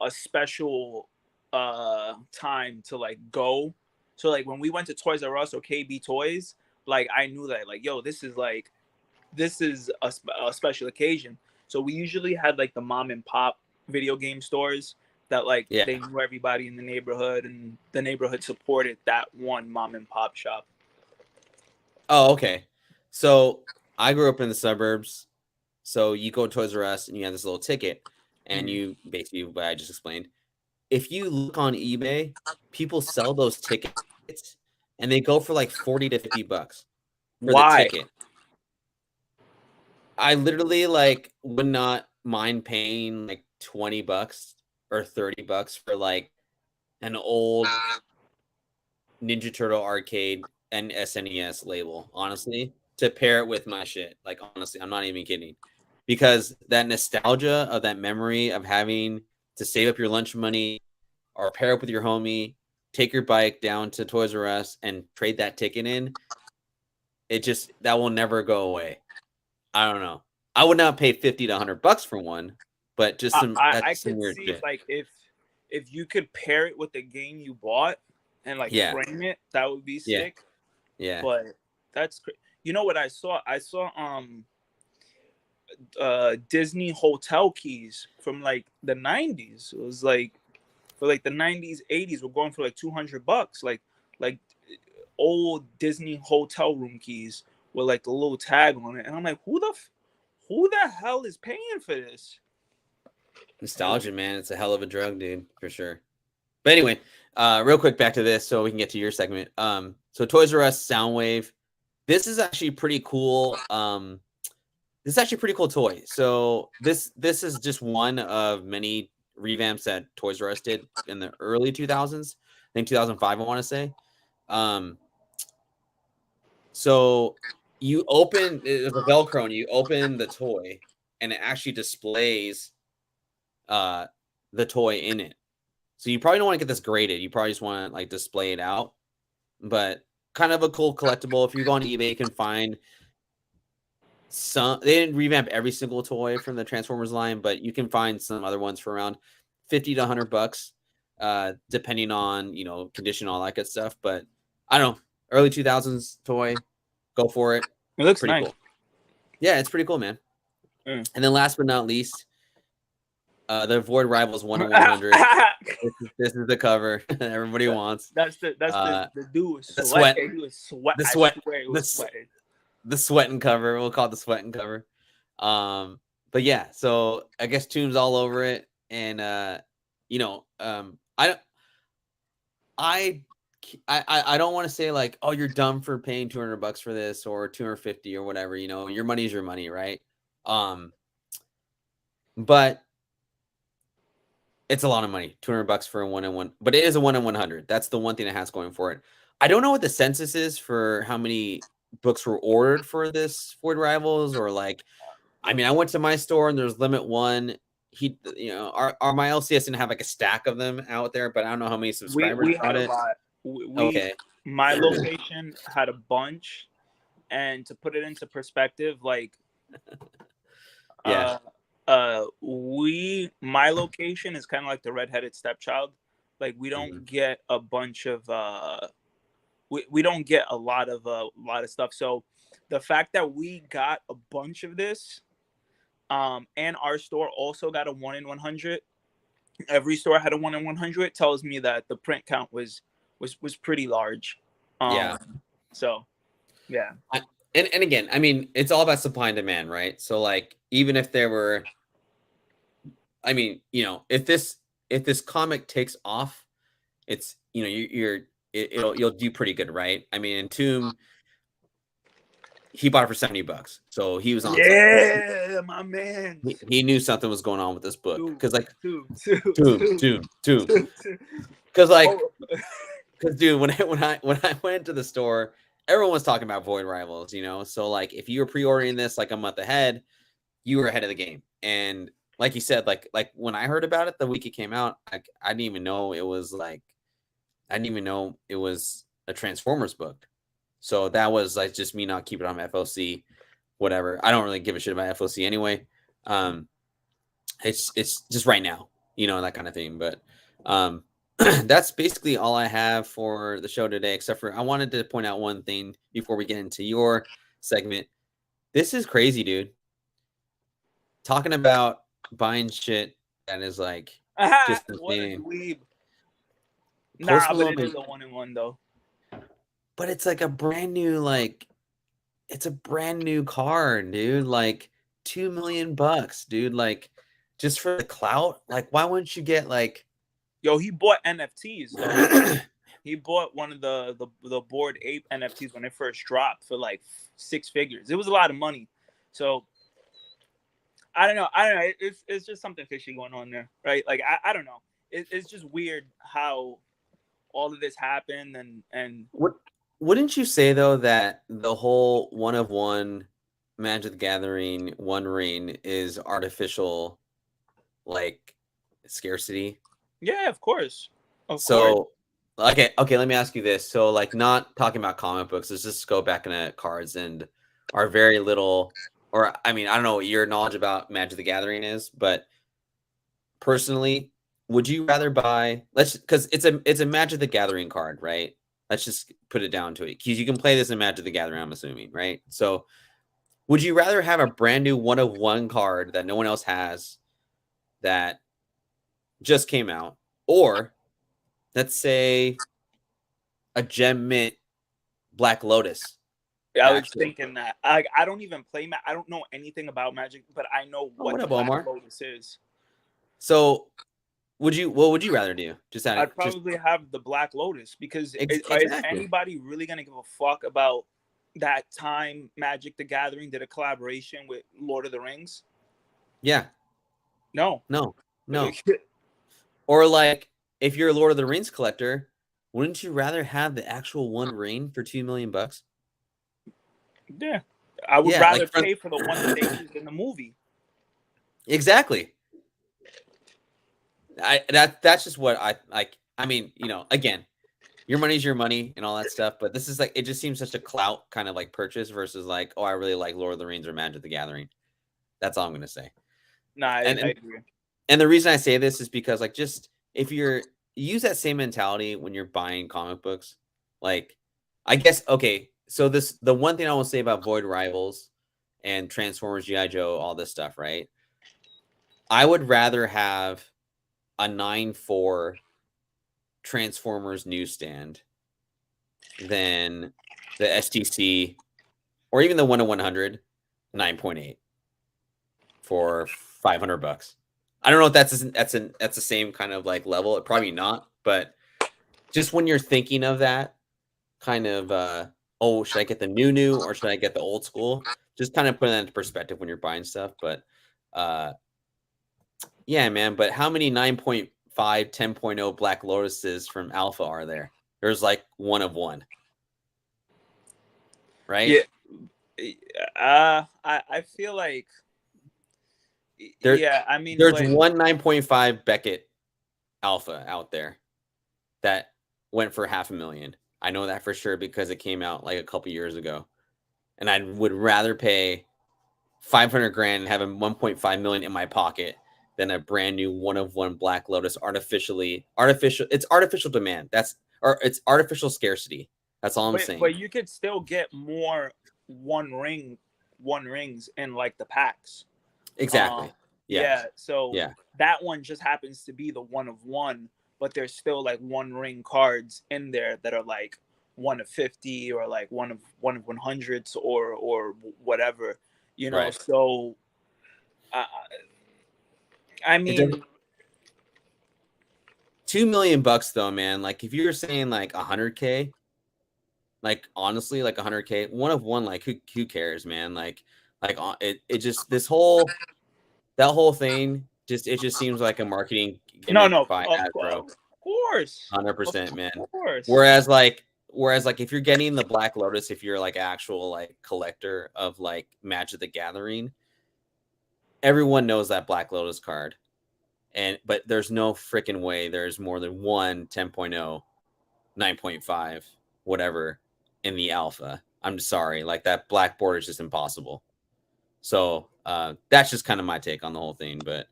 a special time to like go. So like when we went to Toys R Us or KB Toys, like I knew that like yo, this is a special occasion. So we usually had like the mom and pop video game stores that like Yeah. they knew everybody in the neighborhood and the neighborhood supported that one mom and pop shop. Oh, okay. So I grew up in the suburbs. So you go to Toys R Us and you have this little ticket, and Mhm. you basically what I just explained. If you look on eBay, people sell those tickets, and they go for like 40 to $50 for the Why? ticket. I literally like would not mind paying like $20 or $30 for like an old Ninja Turtle arcade and SNES label, honestly, to pair it with my shit. Like honestly, I'm not even kidding. Because that nostalgia of that memory of having to save up your lunch money or pair up with your homie, take your bike down to Toys R Us and trade that ticket in, that will never go away. I don't know. I would not pay 50 to $100 for one, but just I that's some could weird see shit. like if you could pair it with the game you bought, and like Yeah. frame it, that would be Yeah. sick. Yeah. But you know what I saw? I saw Disney hotel keys from like the 90s. It was like for like the 90s, 80s, we're going for like $200. Like old Disney hotel room keys with like the little tag on it. And I'm like, who the hell is paying for this? Nostalgia, man. It's a hell of a drug, dude, for sure. But anyway, real quick back to this so we can get to your segment. So Toys R Us Soundwave. This is actually pretty cool. This is actually a pretty cool toy. So this is just one of many revamps that Toys R Us did in the early 2000s. I think 2005, I want to say. So you open it's a Velcro and you open the toy and it actually displays the toy in it. So you probably don't want to get this graded. You probably just want to like display it out. But kind of a cool collectible. If you go on eBay, you can find some. They didn't revamp every single toy from the Transformers line, but you can find some other ones for around 50 to $100, depending on condition, all that good stuff. But I don't know, early 2000s toy, go for it. It looks Pretty nice. cool. Yeah, it's pretty cool, man. And then last but not least, the Void Rivals 1 in 100. This is the cover everybody wants. That's the dude. The sweat. He was sweat. The sweat. I swear he was sweating. The sweating cover. We'll call it the sweating cover. But yeah, so I guess Tomb's all over it, and I don't want to say like, oh, you're dumb for paying $200 for this or 250 or whatever. Your money is your money, right? But it's a lot of money, $200 for a 1 in 1, but it is a 1 in 100. That's the one thing it has going for it. I don't know what the census is for how many books were ordered for this Void Rivals, or like, I mean, I went to my store and there's limit one. Our my LCS didn't have like a stack of them out there, but I don't know how many subscribers We got had it. a lot. Okay. My location had a bunch, and to put it into perspective, like, yeah. My location is kind of like the redheaded stepchild. Like, we don't get a bunch of we don't get a lot of stuff. So the fact that we got a bunch of this, and our store also got a 1 in 100. Every store had a 1 in 100. Tells me that the print count was pretty large. Yeah. So yeah. And again, I mean, it's all about supply and demand, right? So like, even if there were, I mean, if this comic takes off, it's you'll do pretty good, right? I mean, in Tomb, he bought it for $70, so he was on. Yeah, my man. He knew something was going on with this book because like Tomb. Because dude, when I went to the store, everyone was talking about Void Rivals, So like, if you were pre-ordering this like a month ahead, you were ahead of the game. And like you said, like when I heard about it the week it came out, I didn't even know it was a Transformers book. So that was like just me not keeping it on my FOC, whatever. I don't really give a shit about FOC anyway. It's just right now, that kind of thing. But that's basically all I have for the show today, except for I wanted to point out one thing before we get into your segment. This is crazy, dude. Talking about buying shit that is like just insane. Nah, but it is a 1 in 1 though. But it's like a brand new, it's a brand new car, dude. Like $2 million, dude. Like, just for the clout. Like, why wouldn't you get like? Yo, he bought NFTs though. He bought one of the Bored Ape NFTs when it first dropped for like 6 figures. It was a lot of money. So I don't know. It's just something fishy going on there, right? Like I don't know. It's just weird how all of this happened and. Wouldn't you say though that the whole 1 of 1 Magic the Gathering One Ring is artificial, like scarcity? Yeah, of course. Okay, let me ask you this. So like, not talking about comic books, let's just go back into cards and our very little, I don't know what your knowledge about Magic the Gathering is, but personally, would you rather buy, because it's a Magic the Gathering card, right? Let's just put it down to it, because you can play this in Magic the Gathering, I'm assuming, right? So would you rather have a brand new one of one card that no one else has that just came out, or let's say a gem mint Black Lotus I was actual? thinking that. I don't even play I don't know anything about Magic, but I know Oh, what what the up, Black Omar? Lotus is. So what would you rather do? I'd Just probably have the Black Lotus because is exactly. anybody really gonna give a fuck about that time Magic the Gathering did a collaboration with Lord of the Rings? Yeah. No. No. No. Or like, if you're a Lord of the Rings collector, wouldn't you rather have the actual One Ring for 2 million bucks? Yeah. I would Yeah, rather like from pay for the one that they used in the movie. exactly. That's just what I like. I mean, again, your money's your money and all that stuff, but this is like, it just seems such a clout kind of like purchase versus like, oh, I really like Lord of the Rings or Magic the Gathering. That's all I'm gonna say. No, I, And I and, agree. and the reason I say this is because, like, just if you're use that same mentality when you're buying comic books, like, I guess, okay, so the one thing I will say about Void Rivals and Transformers, GI Joe, all this stuff, right? I would rather have a 9.4 Transformers newsstand than the STC, or even the 10100 9.8 for 500 bucks. I don't know if that's the same kind of like level. Probably not, but just when you're thinking of that kind of, oh, should I get the new or should I get the old school? Just kind of put that into perspective when you're buying stuff. But uh yeah, man, but how many 9.5 10.0 Black Lotuses from Alpha are there? There's like one of one, right? Yeah. I feel like There yeah, I mean, there's but one 9.5 Beckett Alpha out there that went for 500,000. I know that for sure because it came out like a couple years ago. And I would rather pay 500 grand and have a 1.5 million in my pocket than a brand new one of one Black Lotus it's artificial demand. Or it's artificial scarcity. That's all I'm saying. but you could still get more one rings in like the packs. Exactly. Yeah. Yeah, so Yeah. that one just happens to be the one of one, but there's still like one ring cards in there that are like one of 50 or like one of 100s or whatever, Right. So uh, I It does mean, 2 million bucks though, man. Like if you're saying like 100K, like honestly, like 100K, one of one, like who cares, man? It just that whole thing it just seems like a marketing no, gimmick no, by Hasbro. of course, of 100%, man. course. Whereas like if you're getting the Black Lotus, if you're like actual like collector of like Magic the Gathering, everyone knows that Black Lotus card. But there's no freaking way there's more than one 10.0, 9.5, whatever in the alpha. I'm just sorry. Like that black board is just impossible. So that's just kind of my take on the whole thing. But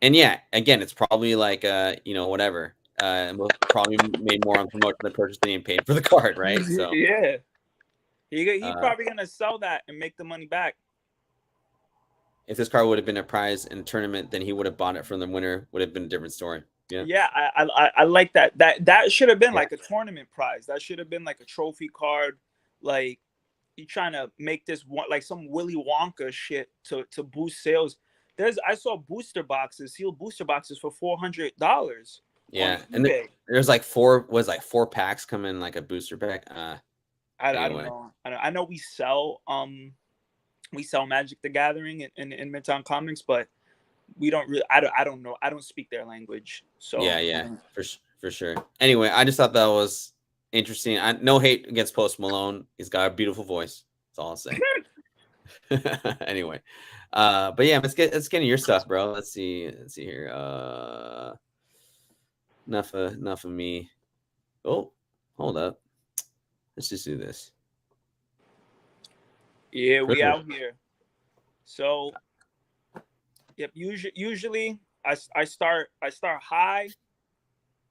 and yeah, again, it's probably like whatever. We'll probably made more on promoting the purchase than he paid for the card, right? So Yeah, he uh, probably gonna sell that and make the money back. if this card would have been a prize in a tournament, then he would have bought it from the winner. Would have been a different story. Yeah. Yeah, I like that. That should have been Yeah. like a tournament prize. That should have been like a trophy card. Like you trying to make this one like some Willy Wonka shit to boost sales. I saw sealed booster boxes for $400 on Yeah. And eBay. there's like four packs come in like a booster pack. I don't Anyway. know. I know we sell Magic the Gathering in Midtown Comics, but we don't really. I don't know. I don't speak their language, so Yeah, for sure. Anyway, I just thought that was interesting. No hate against Post Malone. He's got a beautiful voice. That's all I'll say. Anyway, but yeah, let's get into your stuff, bro. Let's see here. Enough of me. Oh, hold up. Let's just do this. yeah, we out here. So, yep. Usually, I start high.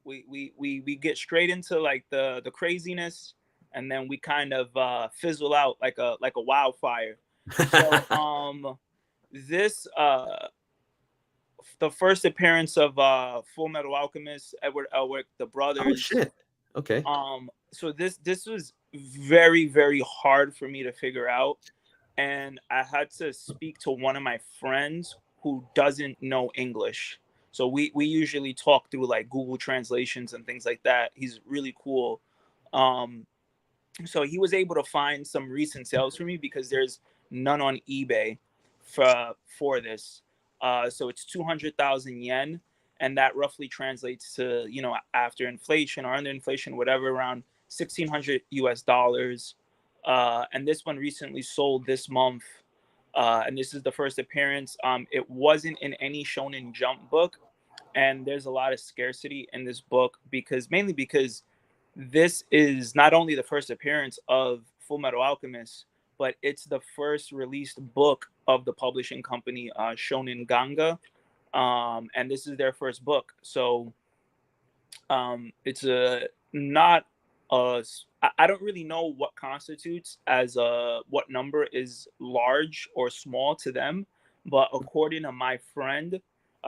We get straight into like the craziness, and then we kind of fizzle out like a wildfire. So this the first appearance of Full Metal Alchemist, Edward Elric, the Oh, brothers. shit. Okay. So this was very very hard for me to figure out, and I had to speak to one of my friends who doesn't know English. So we usually talk through like Google translations and things like that. He's really cool. Um, so he was able to find some recent sales for me because there's none on eBay for this. So it's 200,000 yen, and that roughly translates to, after inflation or under inflation, whatever, around 1,600 US dollars. And this one recently sold this month, and this is the first appearance. It wasn't in any Shonen Jump book, and there's a lot of scarcity in this book mainly because this is not only the first appearance of Full Metal Alchemist, but it's the first released book of the publishing company Shonen Ganga, and this is their first book. So it's a not a. I don't really know what constitutes as what number is large or small to them, but according to my friend,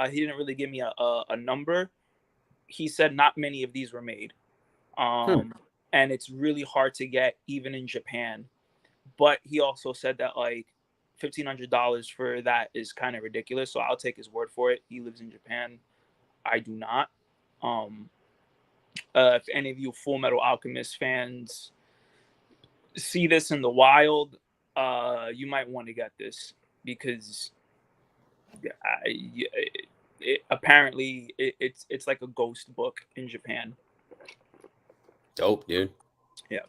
he didn't really give me a number. He said not many of these were made, Hmm. and it's really hard to get even in Japan. But he also said that like $1,500 for that is kind of ridiculous. So I'll take his word for it. He lives in Japan. I do not. Um, if any of you Full Metal Alchemist fans see this in the wild, you might want to get this because apparently it's like a ghost book in Japan. Dope, dude. Yeah.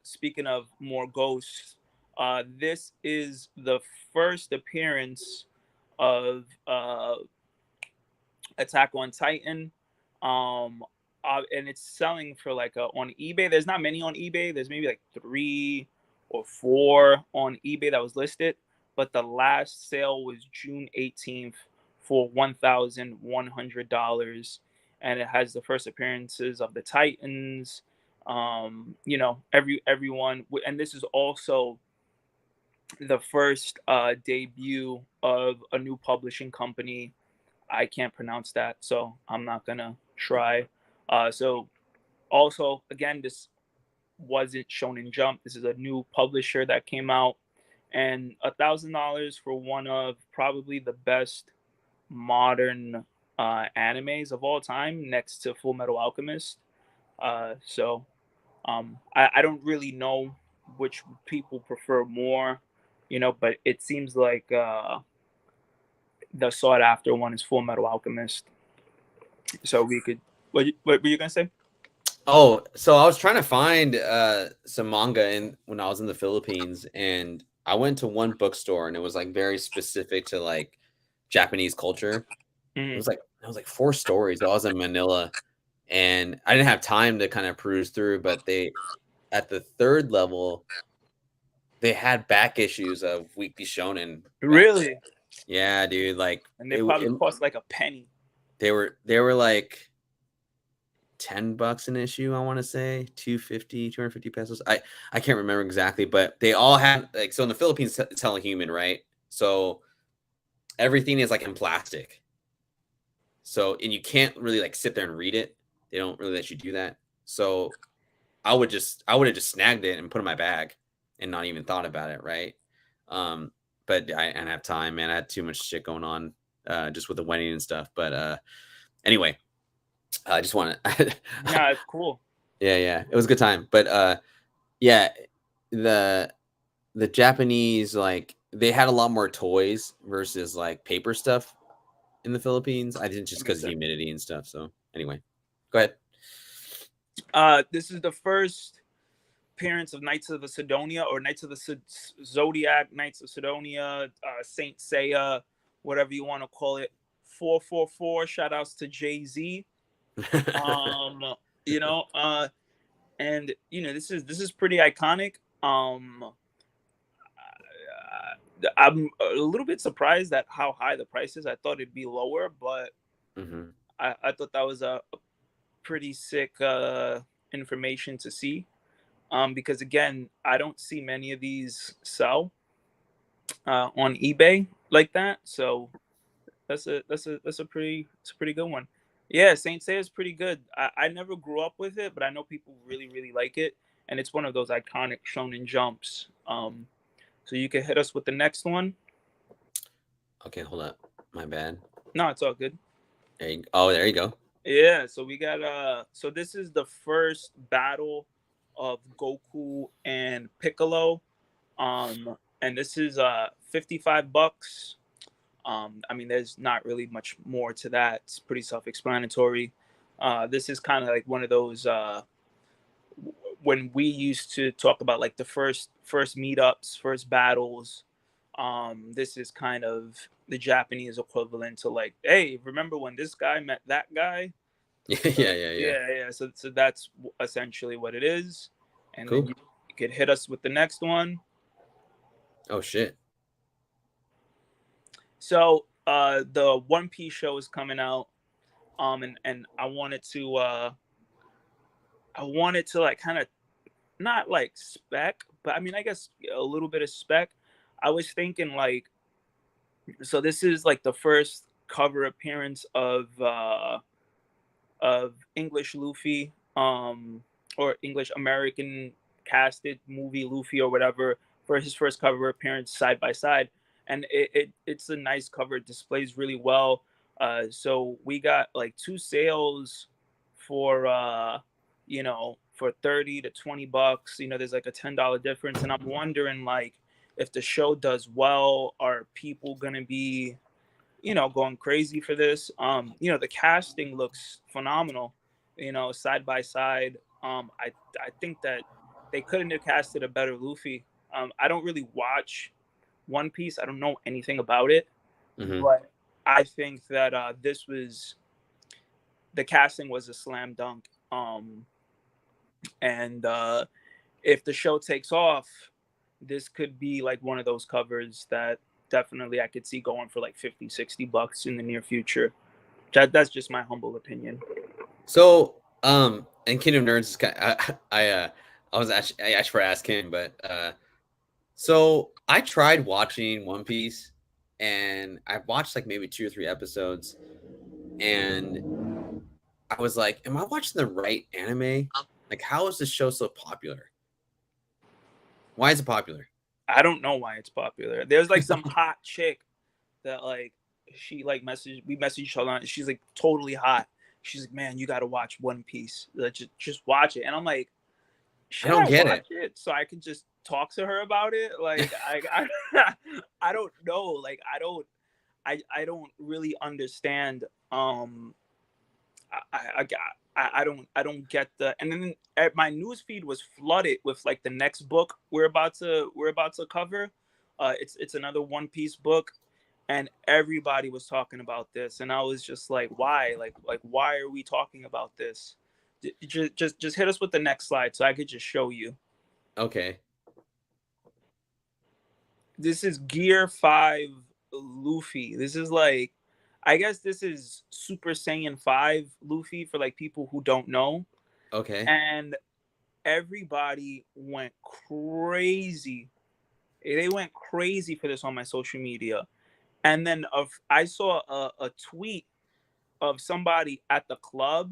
Speaking of more ghosts, this is the first appearance of Attack on Titan. Um, and it's selling for like on eBay. There's not many on eBay. There's maybe like 3 or 4 on eBay that was listed. But the last sale was June 18th for $1,100, and it has the first appearances of the Titans. Everyone, and this is also the first debut of a new publishing company. I can't pronounce that, so I'm not gonna try. So also, again, this wasn't Shonen Jump. This is a new publisher that came out, and $1,000 for one of probably the best modern animes of all time, next to Full Metal Alchemist. I don't really know which people prefer more, but it seems like the sought after one is Full Metal Alchemist. So we could. What were you gonna say? Oh, so I was trying to find some manga when I was in the Philippines, and I went to one bookstore, and it was like very specific to like Japanese culture. Mm, It was like 4 stories. I was in Manila, and I didn't have time to kind of peruse through, but they at the third level they had back issues of Weekly Shonen back. really? Yeah, dude. Like And they probably cost like a penny. they were like $10 an issue, I want to say 250 pesos. I can't remember exactly, but they all had like, so in the Philippines it's hella human, right? So everything is like in plastic. So, and you can't really like sit there and read it. They don't really let you do that. So I would have just snagged it and put it in my bag and not even thought about it, right? Um, but I didn't have time, man. I had too much shit going on, just with the wedding and stuff. But anyway, I just want to. Yeah, it's cool. Yeah, it was a good time. But yeah, the the Japanese, like, they had a lot more toys versus like paper stuff in the Philippines. I think just That because makes of sense. humidity and stuff. So anyway, go ahead. This is the first appearance of Knights of the Sidonia, or Knights of the Zodiac, Knights of Sidonia, Saint Seiya, whatever you want to call it. 444. Shout outs to Jay Z. Um, you know, and this is pretty iconic. I'm a little bit surprised at how high the price is. I thought it'd be lower, but Hmm. I thought that was a pretty sick information to see. Because again, I don't see many of these sell on eBay like that. So that's a pretty good one. Yeah, Saint Seiya is pretty good. I never grew up with it, but I know people really like it, and it's one of those iconic shonen jumps. So you can hit us with the next one. Okay, hold up. My bad. No, it's all good. Oh, there you go. Yeah, so we got so this is the first battle of Goku and Piccolo. And this is $55. I mean, there's not really much more to that. It's pretty self-explanatory. This is kind of like one of those when we used to talk about like the first meetups, first battles. This is kind of the Japanese equivalent to like, hey, remember when this guy met that guy? Yeah, So, yeah. yeah. So that's essentially what it is. And then Cool. you could hit us with the next one. Oh shit. So the One Piece show is coming out. And I wanted to like kind of not like spec, but I mean I guess a little bit of spec. I was thinking like, so this is like the first cover appearance of English Luffy, or English American casted movie Luffy or whatever, for his first cover appearance side by side, and it's a nice cover. It displays really well. So we got like two sales for for 30 to $20. There's like a $10 difference, and I'm wondering like if the show does well, are people gonna be going crazy for this. The casting looks phenomenal, side by side. I think that they couldn't have casted a better Luffy. I don't really watch One Piece. I don't know anything about it, Hmm. but I think that the casting was a slam dunk. And if the show takes off, this could be like one of those covers that definitely I could see going for like 50, $60 in the near future. That's just my humble opinion. So, and Kingdom Nerds is kind. I asked for ask him, but so I tried watching One Piece, and I watched like maybe 2 or 3 episodes, and I was like, "Am I watching the right anime? Like, how is this show so popular? Why is it popular?" I don't know why it's popular. There's like some hot chick that like she like we messaged each other. She's like totally hot. She's like, man, you got to watch One Piece. Like, just watch it. And I'm like, I should don't I get watch it. it so I can just talk to her about it? Like I don't know. Like I don't really understand. I don't get the. And then my news feed was flooded with like the next book we're about to cover. It's another One Piece book, and everybody was talking about this, and I was just like, why? Like why are we talking about this? Just hit us with the next slide so I could just show you. Okay, This is Gear 5 Luffy. This is like, I guess this is Super Saiyan 5 Luffy for like people who don't know. okay. And everybody went crazy. They went crazy for this on my social media. And then I saw a tweet of somebody at the club,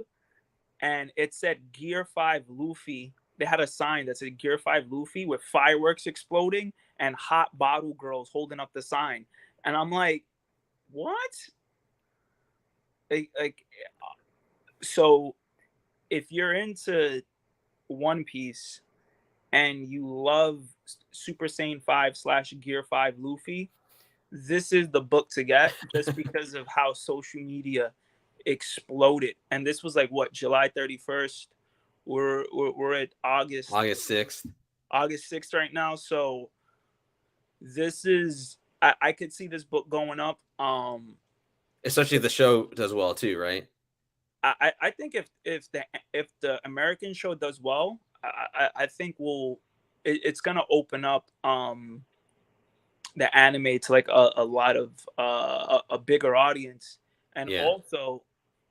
and it said Gear 5 Luffy. They had a sign that said Gear 5 Luffy with fireworks exploding and hot bottle girls holding up the sign. And I'm like, what? Like so if you're into One Piece and you love Super Saiyan 5 slash Gear 5 Luffy, this is the book to get, just because of how social media exploded. And this was like what, July 31st? We're at August 6th. August 6th right now. So this is, I could see this book going up. Especially if the show does well too, right? I think if the American show does well, I think it's gonna open up the anime to like a lot of a bigger audience, and Yeah. also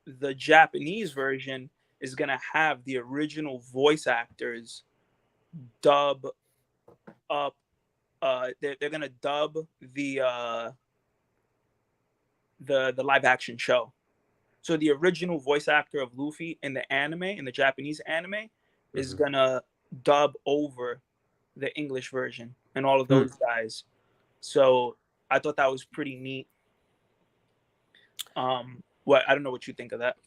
the Japanese version is gonna have the original voice actors dub up. They're gonna dub the live action show. So the original voice actor of Luffy in the anime, in the Japanese anime, is Hmm. gonna dub over the English version and all of Hmm. those guys. So I thought that was pretty neat. What I don't know what you think of that.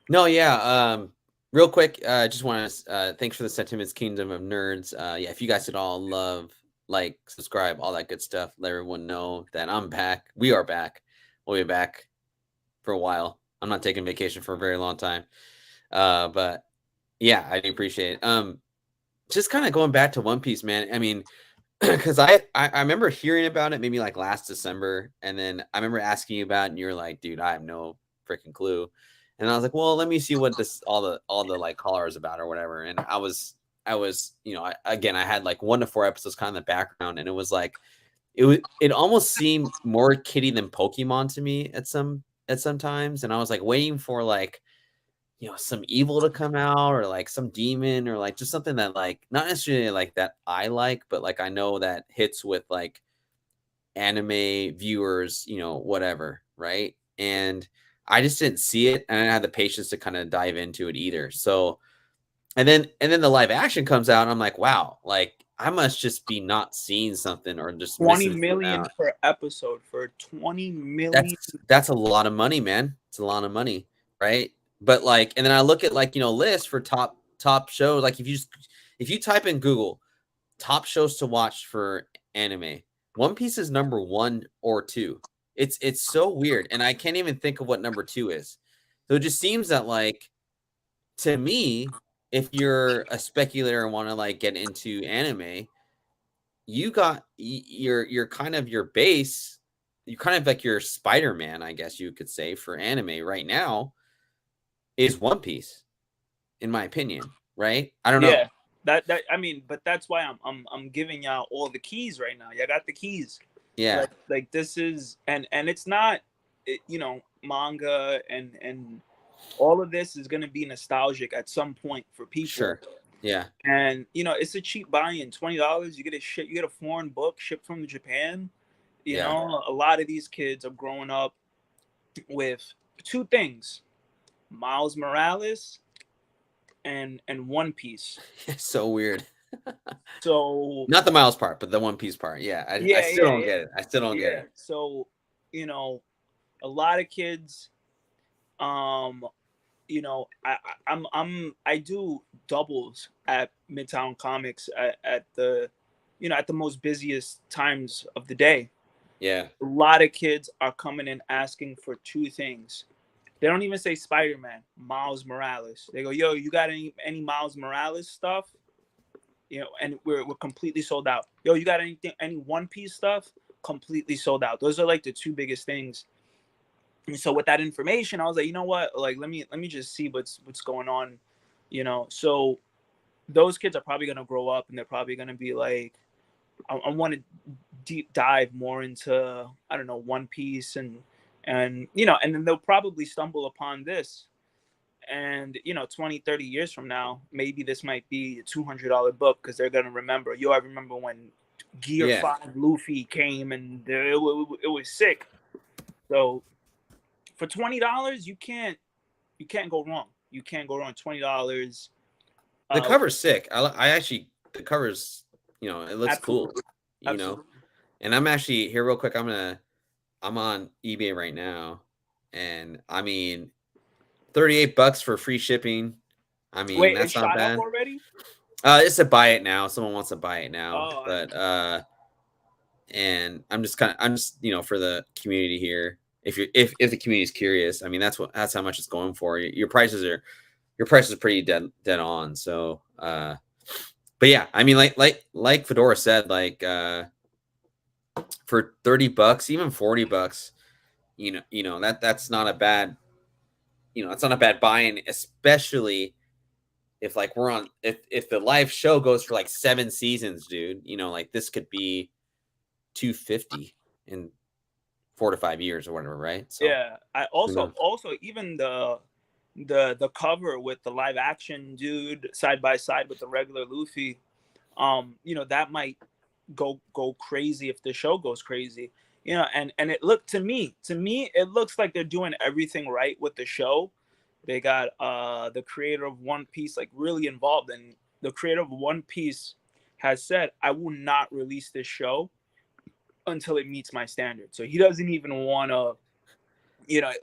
No, yeah. Real quick, just want to thanks for the sentiments, Kingdom of Nerds. Yeah, if you guys could all love, like, subscribe, all that good stuff, let everyone know that I'm back. We are back. We'll be back for a while. I'm not taking vacation for a very long time. But yeah, I do appreciate it. Just kind of going back to One Piece, man. I mean, because I remember hearing about it maybe like last December, and then I remember asking you about it, and you were like, "Dude, I have no freaking clue." And I was like, "Well, let me see what this all the like color is about or whatever." And I was again I had like 1 to 4 episodes kind of in the background, and it was like it almost seemed more kiddie than Pokemon to me at some times, and I was like waiting for like some evil to come out or like some demon or like just something that like not necessarily like that I like, but like I know that hits with like anime viewers, whatever, right? And I just didn't see it and I didn't have the patience to kind of dive into it either. So and then the live action comes out and I'm like, wow, like I must just be not seeing something or just 20 missing something million out. per episode for 20 That's million. that's a lot of money, man. It's a lot of money, right? But like, and then I look at like lists for top shows. Like if you type in Google top shows to watch for anime, One Piece is number 1 or 2. It's so weird, and I can't even think of what number 2 is. So it just seems that like to me, if you're a speculator and want to like get into anime, you got your kind of your base, you kind of like your Spider-Man, I guess you could say, for anime right now is One Piece, in my opinion, right? I don't Yeah, know. that I mean, but that's why I'm giving y'all all the keys right now. Y'all got the keys. Yeah, Like this is and it's not, manga and all of this is gonna be nostalgic at some point for people. sure. Yeah, And it's a cheap buy-in, $20. You get you get a foreign book shipped from Japan. yeah. A lot of these kids are growing up with two things: Miles Morales and One Piece. It's so weird. So Not the Miles part, but the One Piece part. Yeah, I yeah, still yeah, don't yeah, get it. I still don't get yeah. it. So you know, a lot of kids, um, I do doubles at Midtown Comics at the, at the most busiest times of the day. Yeah, A lot of kids are coming in asking for two things. They don't even say Spider Man, Miles Morales. They go, "Yo, you got any Miles Morales stuff?" And we're completely sold out. "Yo, you got any One Piece stuff?" Completely sold out. Those are like the two biggest things. And so with that information, I was like, you know what? Like, let me just see what's going on. So those kids are probably gonna grow up and they're probably gonna be like, I want to deep dive more into, I don't know, One Piece, and then they'll probably stumble upon this, and 20, 30 years from now, maybe this might be a $200 book because they're gonna remember. Yo, I remember when Gear yeah. 5 Luffy came, and it was sick. So for $20, you can't go wrong. You can't go wrong. $20. The Uh, cover's sick. I actually the cover's it looks cool. Absolutely, You know, absolutely. and I'm actually here real quick. I'm on eBay right now, and I mean $38 for free shipping. I mean, Wait, it that's not shot up bad. already? It's a buy it now. Someone wants to buy it now, Oh, but and I'm just for the community here. If the community is curious, I mean that's how much it's going for. Your prices are pretty dead on. So but yeah, I mean like Fedora said, like for $30, even $40, that's not a bad that's not a bad buy-in, especially if like we're on if the live show goes for like 7 seasons, dude. Like this could be 250 in 4 to 5 years or whatever, right? So Yeah, I who knows? also even the cover with the live action dude side by side with the regular Luffy, that might go crazy if the show goes crazy. And it looked to me it looks like they're doing everything right with the show. They got the creator of One Piece like really involved, and the creator of One Piece has said, I will not release this show until it meets my standards. So he doesn't even want to,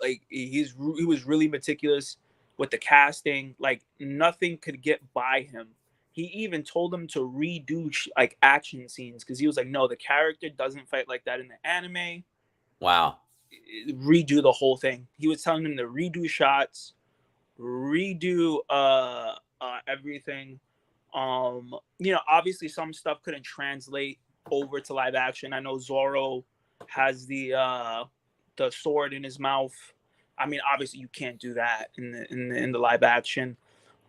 like he was really meticulous with the casting. Like nothing could get by him. He even told him to redo like action scenes because he was like, no, the character doesn't fight like that in the anime. Wow. Redo the whole thing. He was telling him to redo shots, redo everything. Obviously some stuff couldn't translate over to live action. I know Zoro has the sword in his mouth. I mean, obviously you can't do that in the live action.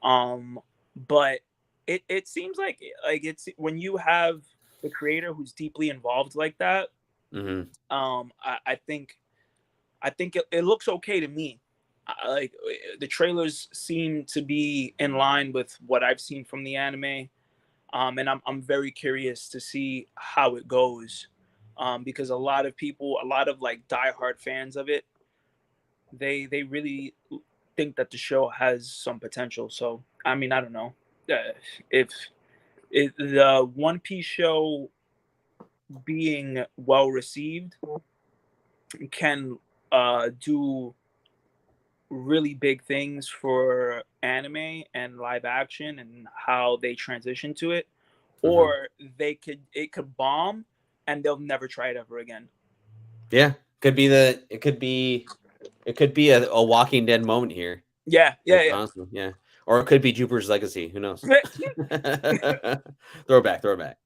But it seems like it's when you have the creator who's deeply involved like that. Hmm. I think it looks okay to me. Like the trailers seem to be in line with what I've seen from the anime, and I'm very curious to see how it goes, because a lot of people, a lot of like diehard fans of it, they really think that the show has some potential. So I mean, I don't know, if the One Piece show being well received can do really big things for anime and live action and how they transition to it, Hmm. or it could bomb and they'll never try it ever again. Yeah, it could be a Walking Dead moment here. Yeah, Like, yeah, honestly, yeah. Or it could be Jupiter's Legacy. Who knows? yeah. Throwback, throwback.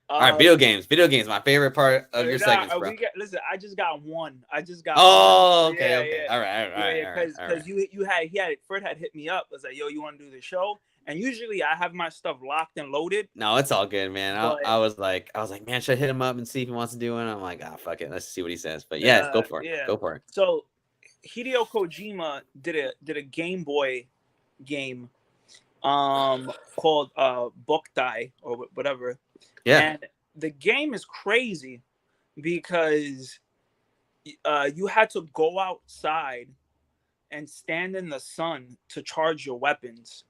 All right, uh video games. Video games, my favorite part of your nah, segments, bro. we got listen, I just got one. I just got one. Oh, okay, Yeah, okay. yeah. All right, all Yeah, right, yeah, all right, because all right. you had he had Fred had hit me up. Was like, yo, you want to do the show? And usually I have my stuff locked and loaded, No, it's all good, man. I, but I was like, I was like, man, should I hit him up and see if he wants to do it? I'm like, ah, fuck it. Let's see what he says. But yeah, go for it. yeah. Go for it. So Hideo Kojima did a Game Boy game called Boktai or whatever. Yeah. And the game is crazy because you had to go outside and stand in the sun to charge your weapons.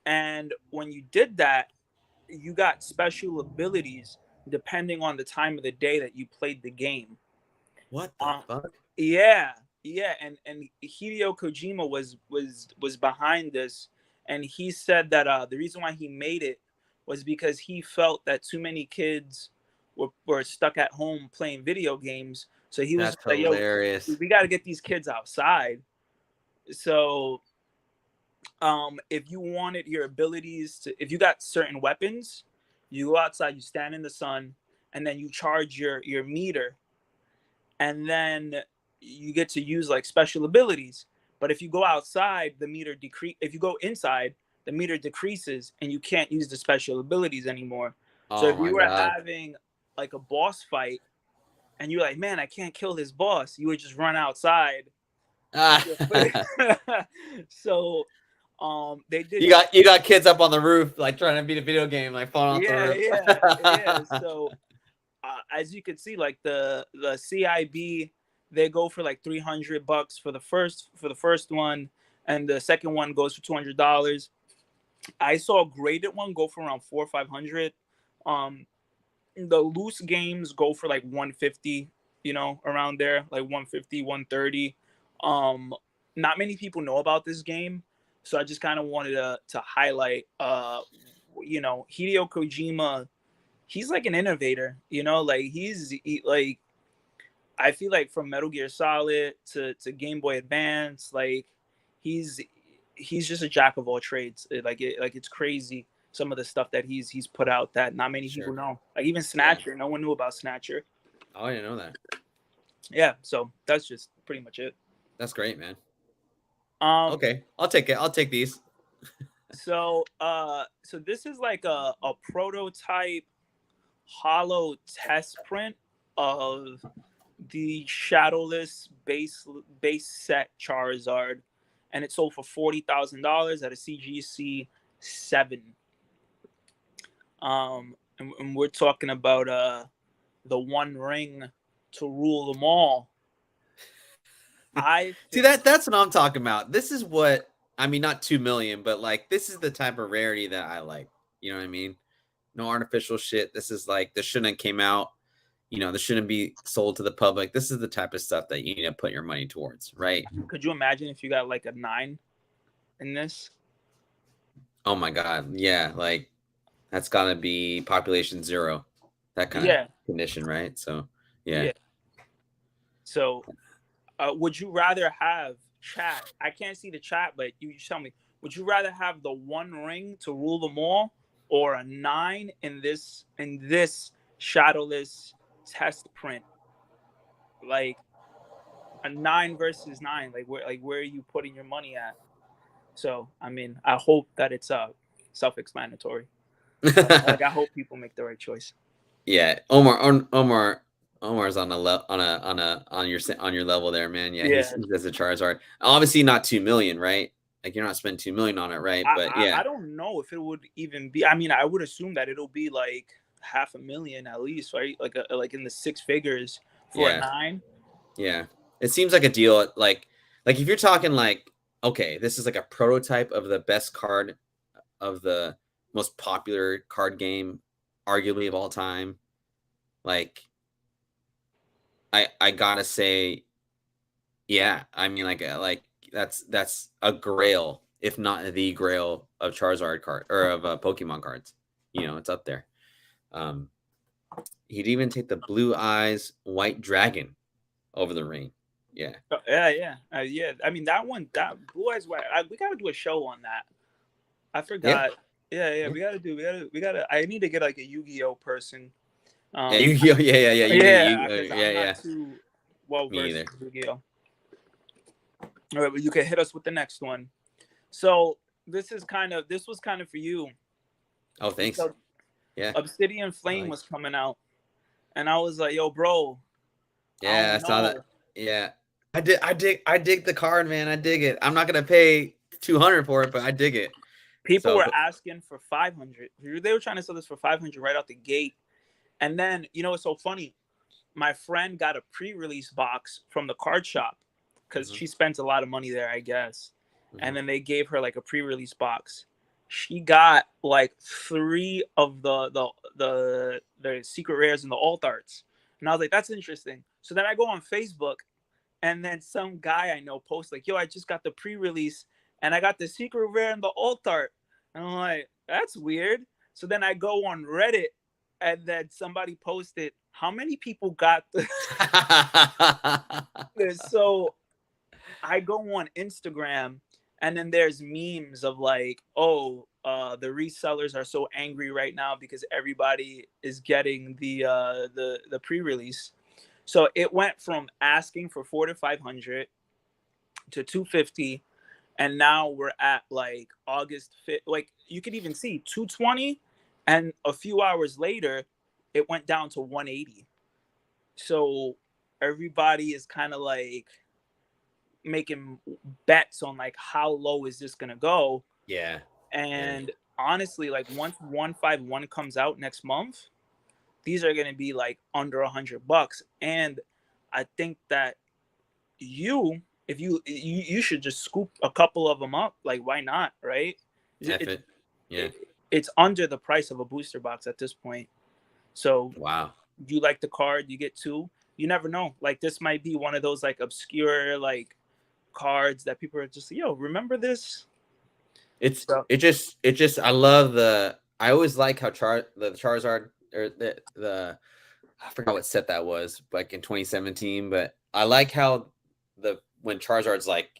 And when you did that, you got special abilities depending on the time of the day that you played the game. What the Uh, fuck? yeah, yeah, and Hideo Kojima was behind this, and he said that the reason why he made it was because he felt that too many kids were stuck at home playing video games. So he was That's like, "Yo, hilarious. we got to get these kids outside." So if you wanted your abilities to, if you got certain weapons, you go outside, you stand in the sun, and then you charge your meter, and then you get to use like special abilities. But if you go outside, the meter decrease. If you go inside, the meter decreases, and you can't use the special abilities anymore. So Oh if my you were god. having like a boss fight, and you're like, man, I can't kill this boss, you would just run outside. Ah. So they did you got kids up on the roof like trying to beat a video game, like falling off the yeah, roof. yeah. So as you can see, like the CIB, they go for like $300 for the first one, and the second one goes for $200. I saw a graded one go for around 400 or 500. The loose games go for like 150, around there, like 150, 130. Not many people know about this game, so I just kind of wanted to highlight. Hideo Kojima, he's like an innovator, like like I feel like from Metal Gear Solid to Game Boy Advance, like he's he's just a jack of all trades. Like it's crazy some of the stuff that he's put out that not many people Sure. know. Like even Yeah. Snatcher, no one knew about Snatcher. Oh, I didn't know that. Yeah, so that's just pretty much it. That's great, man. Um, Okay, I'll take it. I'll take these. so this is like a prototype hollow test print of the shadowless base set Charizard, and it sold for $40,000 at a CGC 7. And we're talking about the One Ring to rule them all. I See, think, that's what I'm talking about. This is what I mean, not 2 million, but like this is the type of rarity that I like. You know what I mean? No artificial shit. This is like this shouldn't have came out. You know, this shouldn't be sold to the public. This is the type of stuff that you need to put your money towards, right? could you imagine if you got like a 9 in this? Oh my god, yeah, like that's gotta be population 0, that kind of Yeah, condition, right? So yeah. yeah. So, would you rather have chat? I can't see the chat, but you tell me. Would you rather have the One Ring to rule them all, or a 9 in this shadowless test print? Like a 9 versus 9. Like where are you putting your money at? So I mean, I hope that it's self-explanatory. Like I hope people make the right choice. Yeah, Omar's on on your level there, man. Yeah, Yeah, he does a Charizard. Obviously not 2 million, right? Like you're not spending 2 million on it, right? I, But I yeah, I don't know if it would even be. I mean, I would assume that it'll be like half a million at least, right? Like in the six figures for a yeah, 9. yeah. It seems like a deal. Like if you're talking like, okay, this is like a prototype of the best card of the most popular card game, arguably of all time. Like I gotta say, yeah. I mean, like that's a grail, if not the grail of Charizard card or of Pokemon cards. You know, it's up there. Um, he'd even take the Blue Eyes White Dragon over the ring. Yeah, Yeah. I mean that one, that Blue Eyes White. We gotta do a show on that. I yeah, forgot. Yeah. yeah. We gotta. I need to get like a Yu-Gi-Oh person. Yeah, Um, yeah, yeah, yeah. yeah, because Yeah, I'm not yeah. too well Me versed either. in Yu-Gi-Oh. All right, but you can hit us with the next one. So this was kind of for you. Oh, thanks. So Yeah, Obsidian I Flame like. was coming out, and I was like, "Yo, bro, I Yeah, don't I saw that. know." Yeah, I dig the card, man. I dig it. I'm not gonna pay 200 for it, but I dig it. People So, were asking for 500. They were trying to sell this for 500 right out the gate. And then, it's so funny. My friend got a pre-release box from the card shop because mhm, she spent a lot of money there, I guess. And mhm. then they gave her like a pre-release box. She got like 3 of the secret rares and the alt arts. And I was like, that's interesting. So then I go on Facebook, and then some guy I know posts like, "Yo, I just got the pre-release and I got the secret rare and the alt art." And I'm like, "That's weird." So then I go on Reddit, and then somebody posted, "How many people got this?" So I go on Instagram, and then there's memes of like, "Oh, the resellers are so angry right now because everybody is getting the pre-release." So it went from asking for 4 to 500 to 250, and now we're at like August 5th. Like you could even see 220, and a few hours later, it went down to 180. So everybody is kind of like making bets on like how low is this gonna go. Yeah, yeah. And honestly, like once 151 comes out next month, these are gonna be like under $100. And I think that you if you should just scoop a couple of them up. Like why not, right? F it, it. Yeah. it it's under the price of a booster box at this point. So Wow. you like the card, you get 2. You never know, like this might be one of those like obscure like cards that people are just, yo, remember this. So It just I love I always like how the Charizard or the I forgot what set that was like in 2017, but I like how the when Charizard's like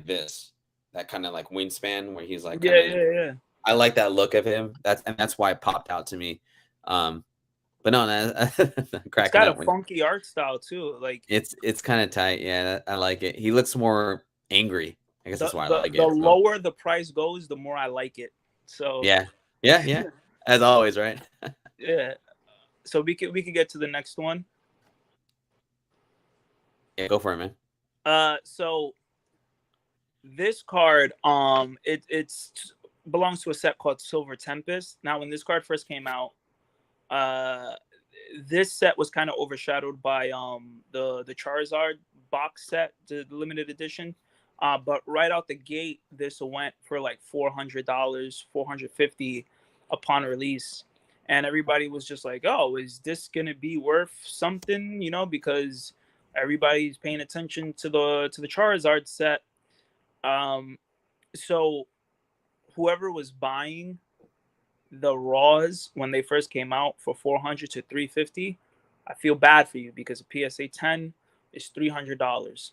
this, that kind of like wingspan where he's like kind yeah, of yeah. I like that look of him. That's why it popped out to me. But no, It's cracking got a up when funky art style too. Like it's kind of tight. Yeah, I like it. He looks more angry. I guess the that's why I the like the it. So lower the price goes, the more I like it. So yeah, yeah, yeah. As always, right? yeah. So we could get to the next one. Yeah, go for it, man. So this card, it's belongs to a set called Silver Tempest. Now, when this card first came out, uh, this set was kind of overshadowed by the Charizard box set, the limited edition. But right out the gate, this went for like $400, 450 upon release, and everybody was just like, "Oh, is this gonna be worth something?" You know, because everybody's paying attention to the Charizard set. Um, so whoever was buying the Raws when they first came out for 400 to 350, I feel bad for you because a PSA 10 is $300.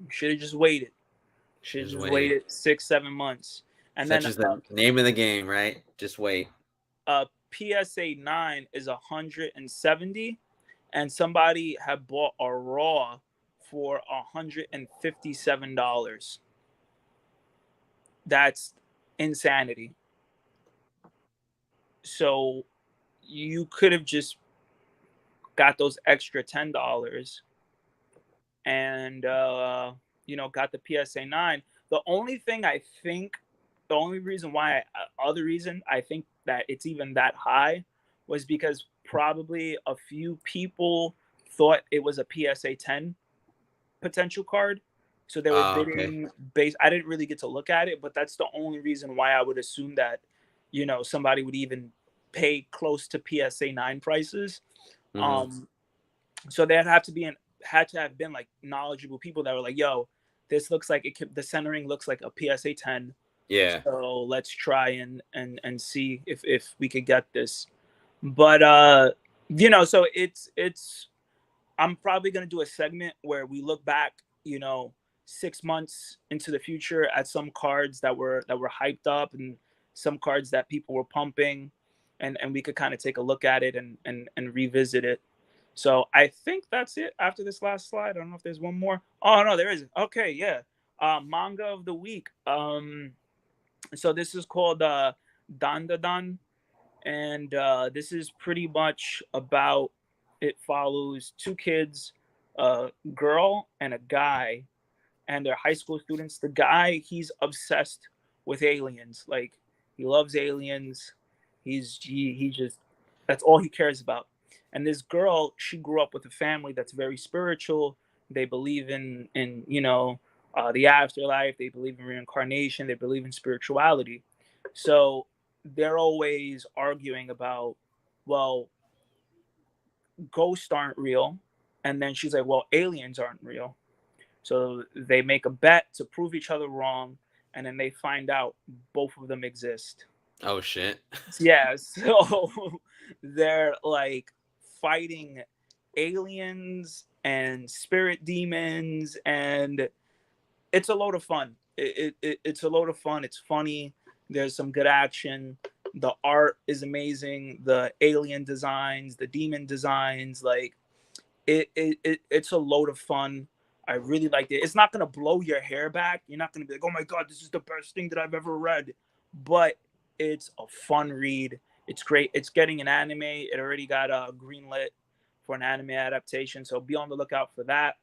You should have just waited. Should have Just just wait. waited 6 7 months. And Such then is the name of the game, right? Just wait. a PSA 9 is 170, and somebody had bought a Raw for $157. That's insanity. So you could have just got those extra $10 and got the PSA 9. The only thing I think, the only reason why, other reason I think that it's even that high was because probably a few people thought it was a PSA 10 potential card. So they were Okay. bidding based. I didn't really get to look at it, but that's the only reason why I would assume that, somebody would even pay close to PSA 9 prices. Mm-hmm. Um, so there had to have been like knowledgeable people that were like, "Yo, this looks like it could, the centering looks like a PSA 10. Yeah. So let's try and see if we could get this." But so it's I'm probably gonna do a segment where we look back, 6 months into the future at some cards that were hyped up and some cards that people were pumping, and we could kind of take a look at it and revisit it. So I think that's it after this last slide. I don't know if there's one more. Oh no, there isn't. Okay, yeah. Manga of the week. So this is called Dandadan, and this is pretty much about. It follows two kids, a girl and a guy, and they're high school students. The guy, he's obsessed with aliens. Like, he loves aliens. He just, that's all he cares about. And this girl, she grew up with a family that's very spiritual. They believe in the afterlife. They believe in reincarnation. They believe in spirituality. So they're always arguing about, well, ghosts aren't real, and then she's like, well, aliens aren't real. So they make a bet to prove each other wrong, and then they find out both of them exist. Oh shit. Yeah, so they're like fighting aliens and spirit demons, and it's a load of fun. It's a load of fun. It's funny. There's some good action. The art is amazing. The alien designs, the demon designs, like it's a load of fun. I really liked it. It's not gonna blow your hair back. You're not gonna be like, oh my god, this is the best thing that I've ever read. But it's a fun read. It's great. It's getting an anime. It already got greenlit for an anime adaptation. So be on the lookout for that.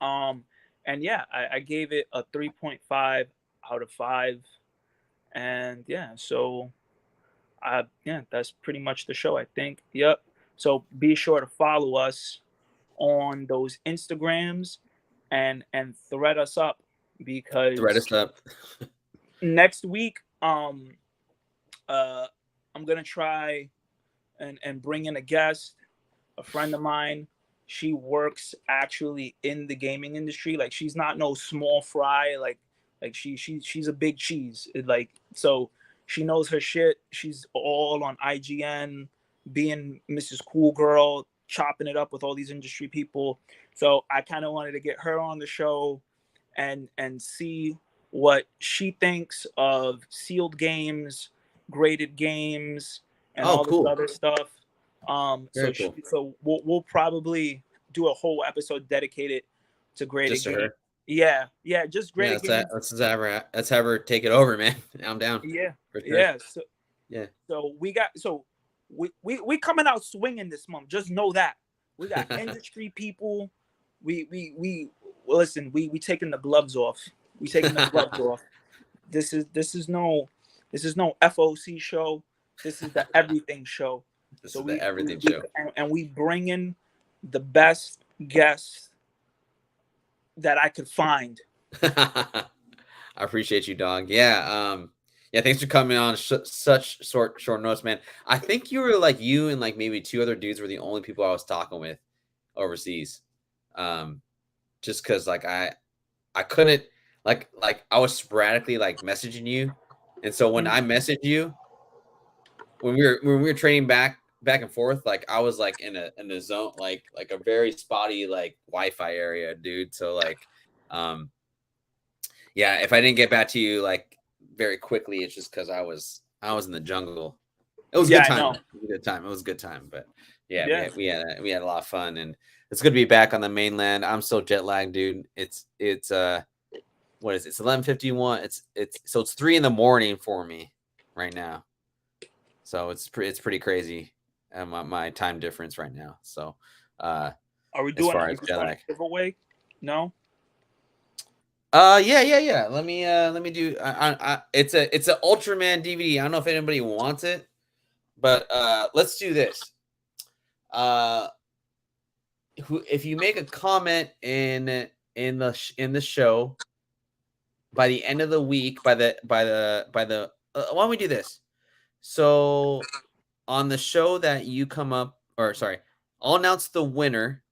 Um, and yeah, I gave it a 3.5 out of 5. And yeah, so yeah, that's pretty much the show, I think. Yep. So be sure to follow us on those Instagrams and thread us up Thread because us up. next week uh I'm gonna try and bring in a guest, a friend of mine. She works actually in the gaming industry. Like, she's not no small fry. Like she's a big cheese. Like, so she knows her shit. She's all on IGN, being Mrs. Cool Girl, chopping it up with all these industry people. So I kind of wanted to get her on the show and see what she thinks of sealed games, graded games, and Oh, all this cool. other stuff. Very cool. So we'll probably do a whole episode dedicated to Just graded to games. her. Yeah, yeah, just Yeah, graded games. let's have her take it over, man. I'm down. Yeah, For sure. yeah. So Yeah. so we got so we coming out swinging this month. Just know that we got industry people. We listen. We taking the gloves off. We taking the gloves off. This is no FOC show. This is the everything show. This So is the everything show. and we bring in the best guests that I could find. I appreciate you, dog. Yeah. Yeah. Thanks for coming on such short notice, man. I think you were like you and like maybe two other dudes were the only people I was talking with overseas. Just because like I couldn't like I was sporadically like messaging you, and so when I messaged you when we were training back and forth, like I was like in a zone like a very spotty like Wi-Fi area, dude. So like, yeah, if I didn't get back to you like very quickly, it's just because I was in the jungle. It was a Yeah, good I time. know. It was a good time. It was a good time, but yeah, Yeah. we had a lot of fun, and it's good to be back on the mainland. I'm so jet lagged, dude. It's what is it? It's 11:51. It's 3 in the morning for me right now. So it's pretty crazy, my time difference right now. So Are we as doing far as jet a lag. giveaway? No. Yeah. Let me do. It's a Ultraman DVD. I don't know if anybody wants it, but let's do this. If you make a comment in the show by the end of the week, why don't we do this? So on the show that you come up, or sorry, I'll announce the winner.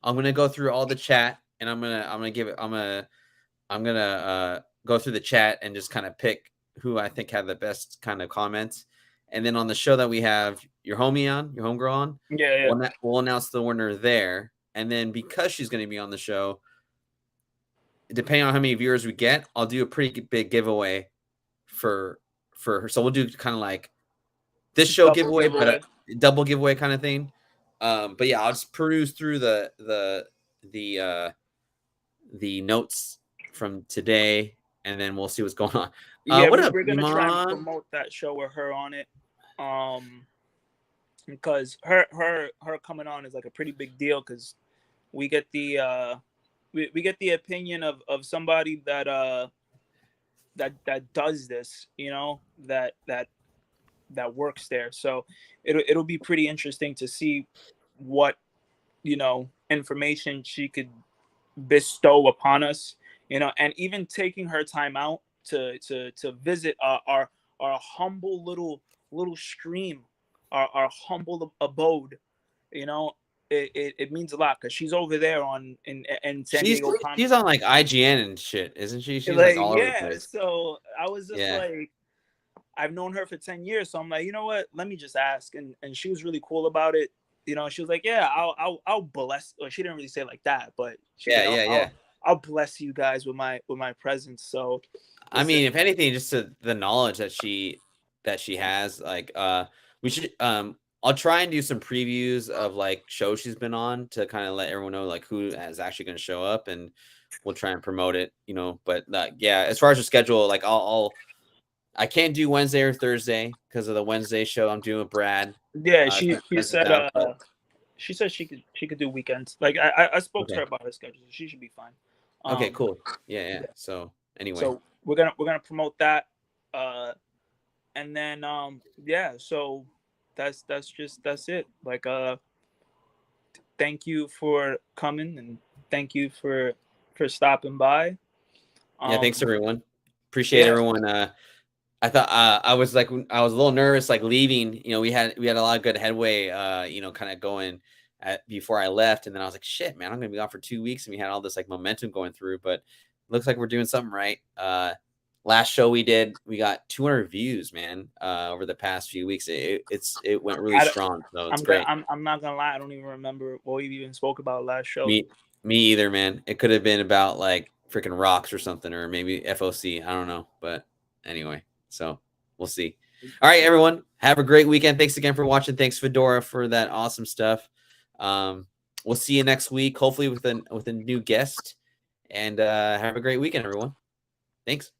I'm gonna go through all the chat, and I'm gonna give it. I'm gonna go through the chat and just kind of pick who I think had the best kind of comments. And then on the show that we have your homegirl on, Yeah. we'll announce the winner there. And then because she's going to be on the show, depending on how many viewers we get, I'll do a pretty big giveaway for her. So we'll do kind of like this show giveaway, but a double giveaway kind of thing. But yeah, I'll just peruse through the notes from today, and then we'll see what's going on. Yeah, What up, we're gonna try and Iman? promote that show with her on it. Because her coming on is like a pretty big deal because we get the we get the opinion of somebody that that does this, you know, that works there. So it'll be pretty interesting to see what, you know, information she could bestow upon us, you know, and even taking her time out to visit our humble little stream, our humble abode, you know. It means a lot because she's over there in San Diego She's on like IGN and shit, isn't she? She's like like, all over the yeah, place. so I was just Yeah. like, I've known her for 10 years, so I'm like, you know what, let me just ask. And she was really cool about it, you know. She was like, yeah, I'll bless, or she didn't really say it like that, but she's like, Yeah. I'll bless you guys with my presence. So I listen. mean, if anything, just to the knowledge that she has, like we should I'll try and do some previews of like shows she's been on to kind of let everyone know like who is actually going to show up, and we'll try and promote it, you know. But yeah, as far as the schedule, like I can't do Wednesday or Thursday because of the Wednesday show I'm doing with Brad. Yeah, she Spencer's said out, but she said she could do weekends. Like I spoke to okay. her about her schedule, so she should be fine. Okay, Um, cool. Yeah. So anyway, so we're gonna promote that, and then yeah. So that's it. Like thank you for coming, and thank you for stopping by. yeah, Um, thanks everyone. Appreciate yeah, everyone. I thought I was a little nervous like leaving. You know, we had a lot of good headway. You know, kind of going before I left, and then I was like, shit, man, I'm gonna be gone for 2 weeks, and we had all this like momentum going through. But looks like we're doing something right. Last show we did, we got 200 views, man. Over the past few weeks, it went really strong. So it's great. I'm not gonna lie. I don't even remember what we even spoke about last show. Me either, man. It could have been about like freaking rocks or something, or maybe FOC. I don't know, but anyway, so we'll see. All right, everyone, have a great weekend. Thanks again for watching. Thanks, Fedora, for that awesome stuff. We'll see you next week, hopefully with a new guest. And have a great weekend, everyone. Thanks.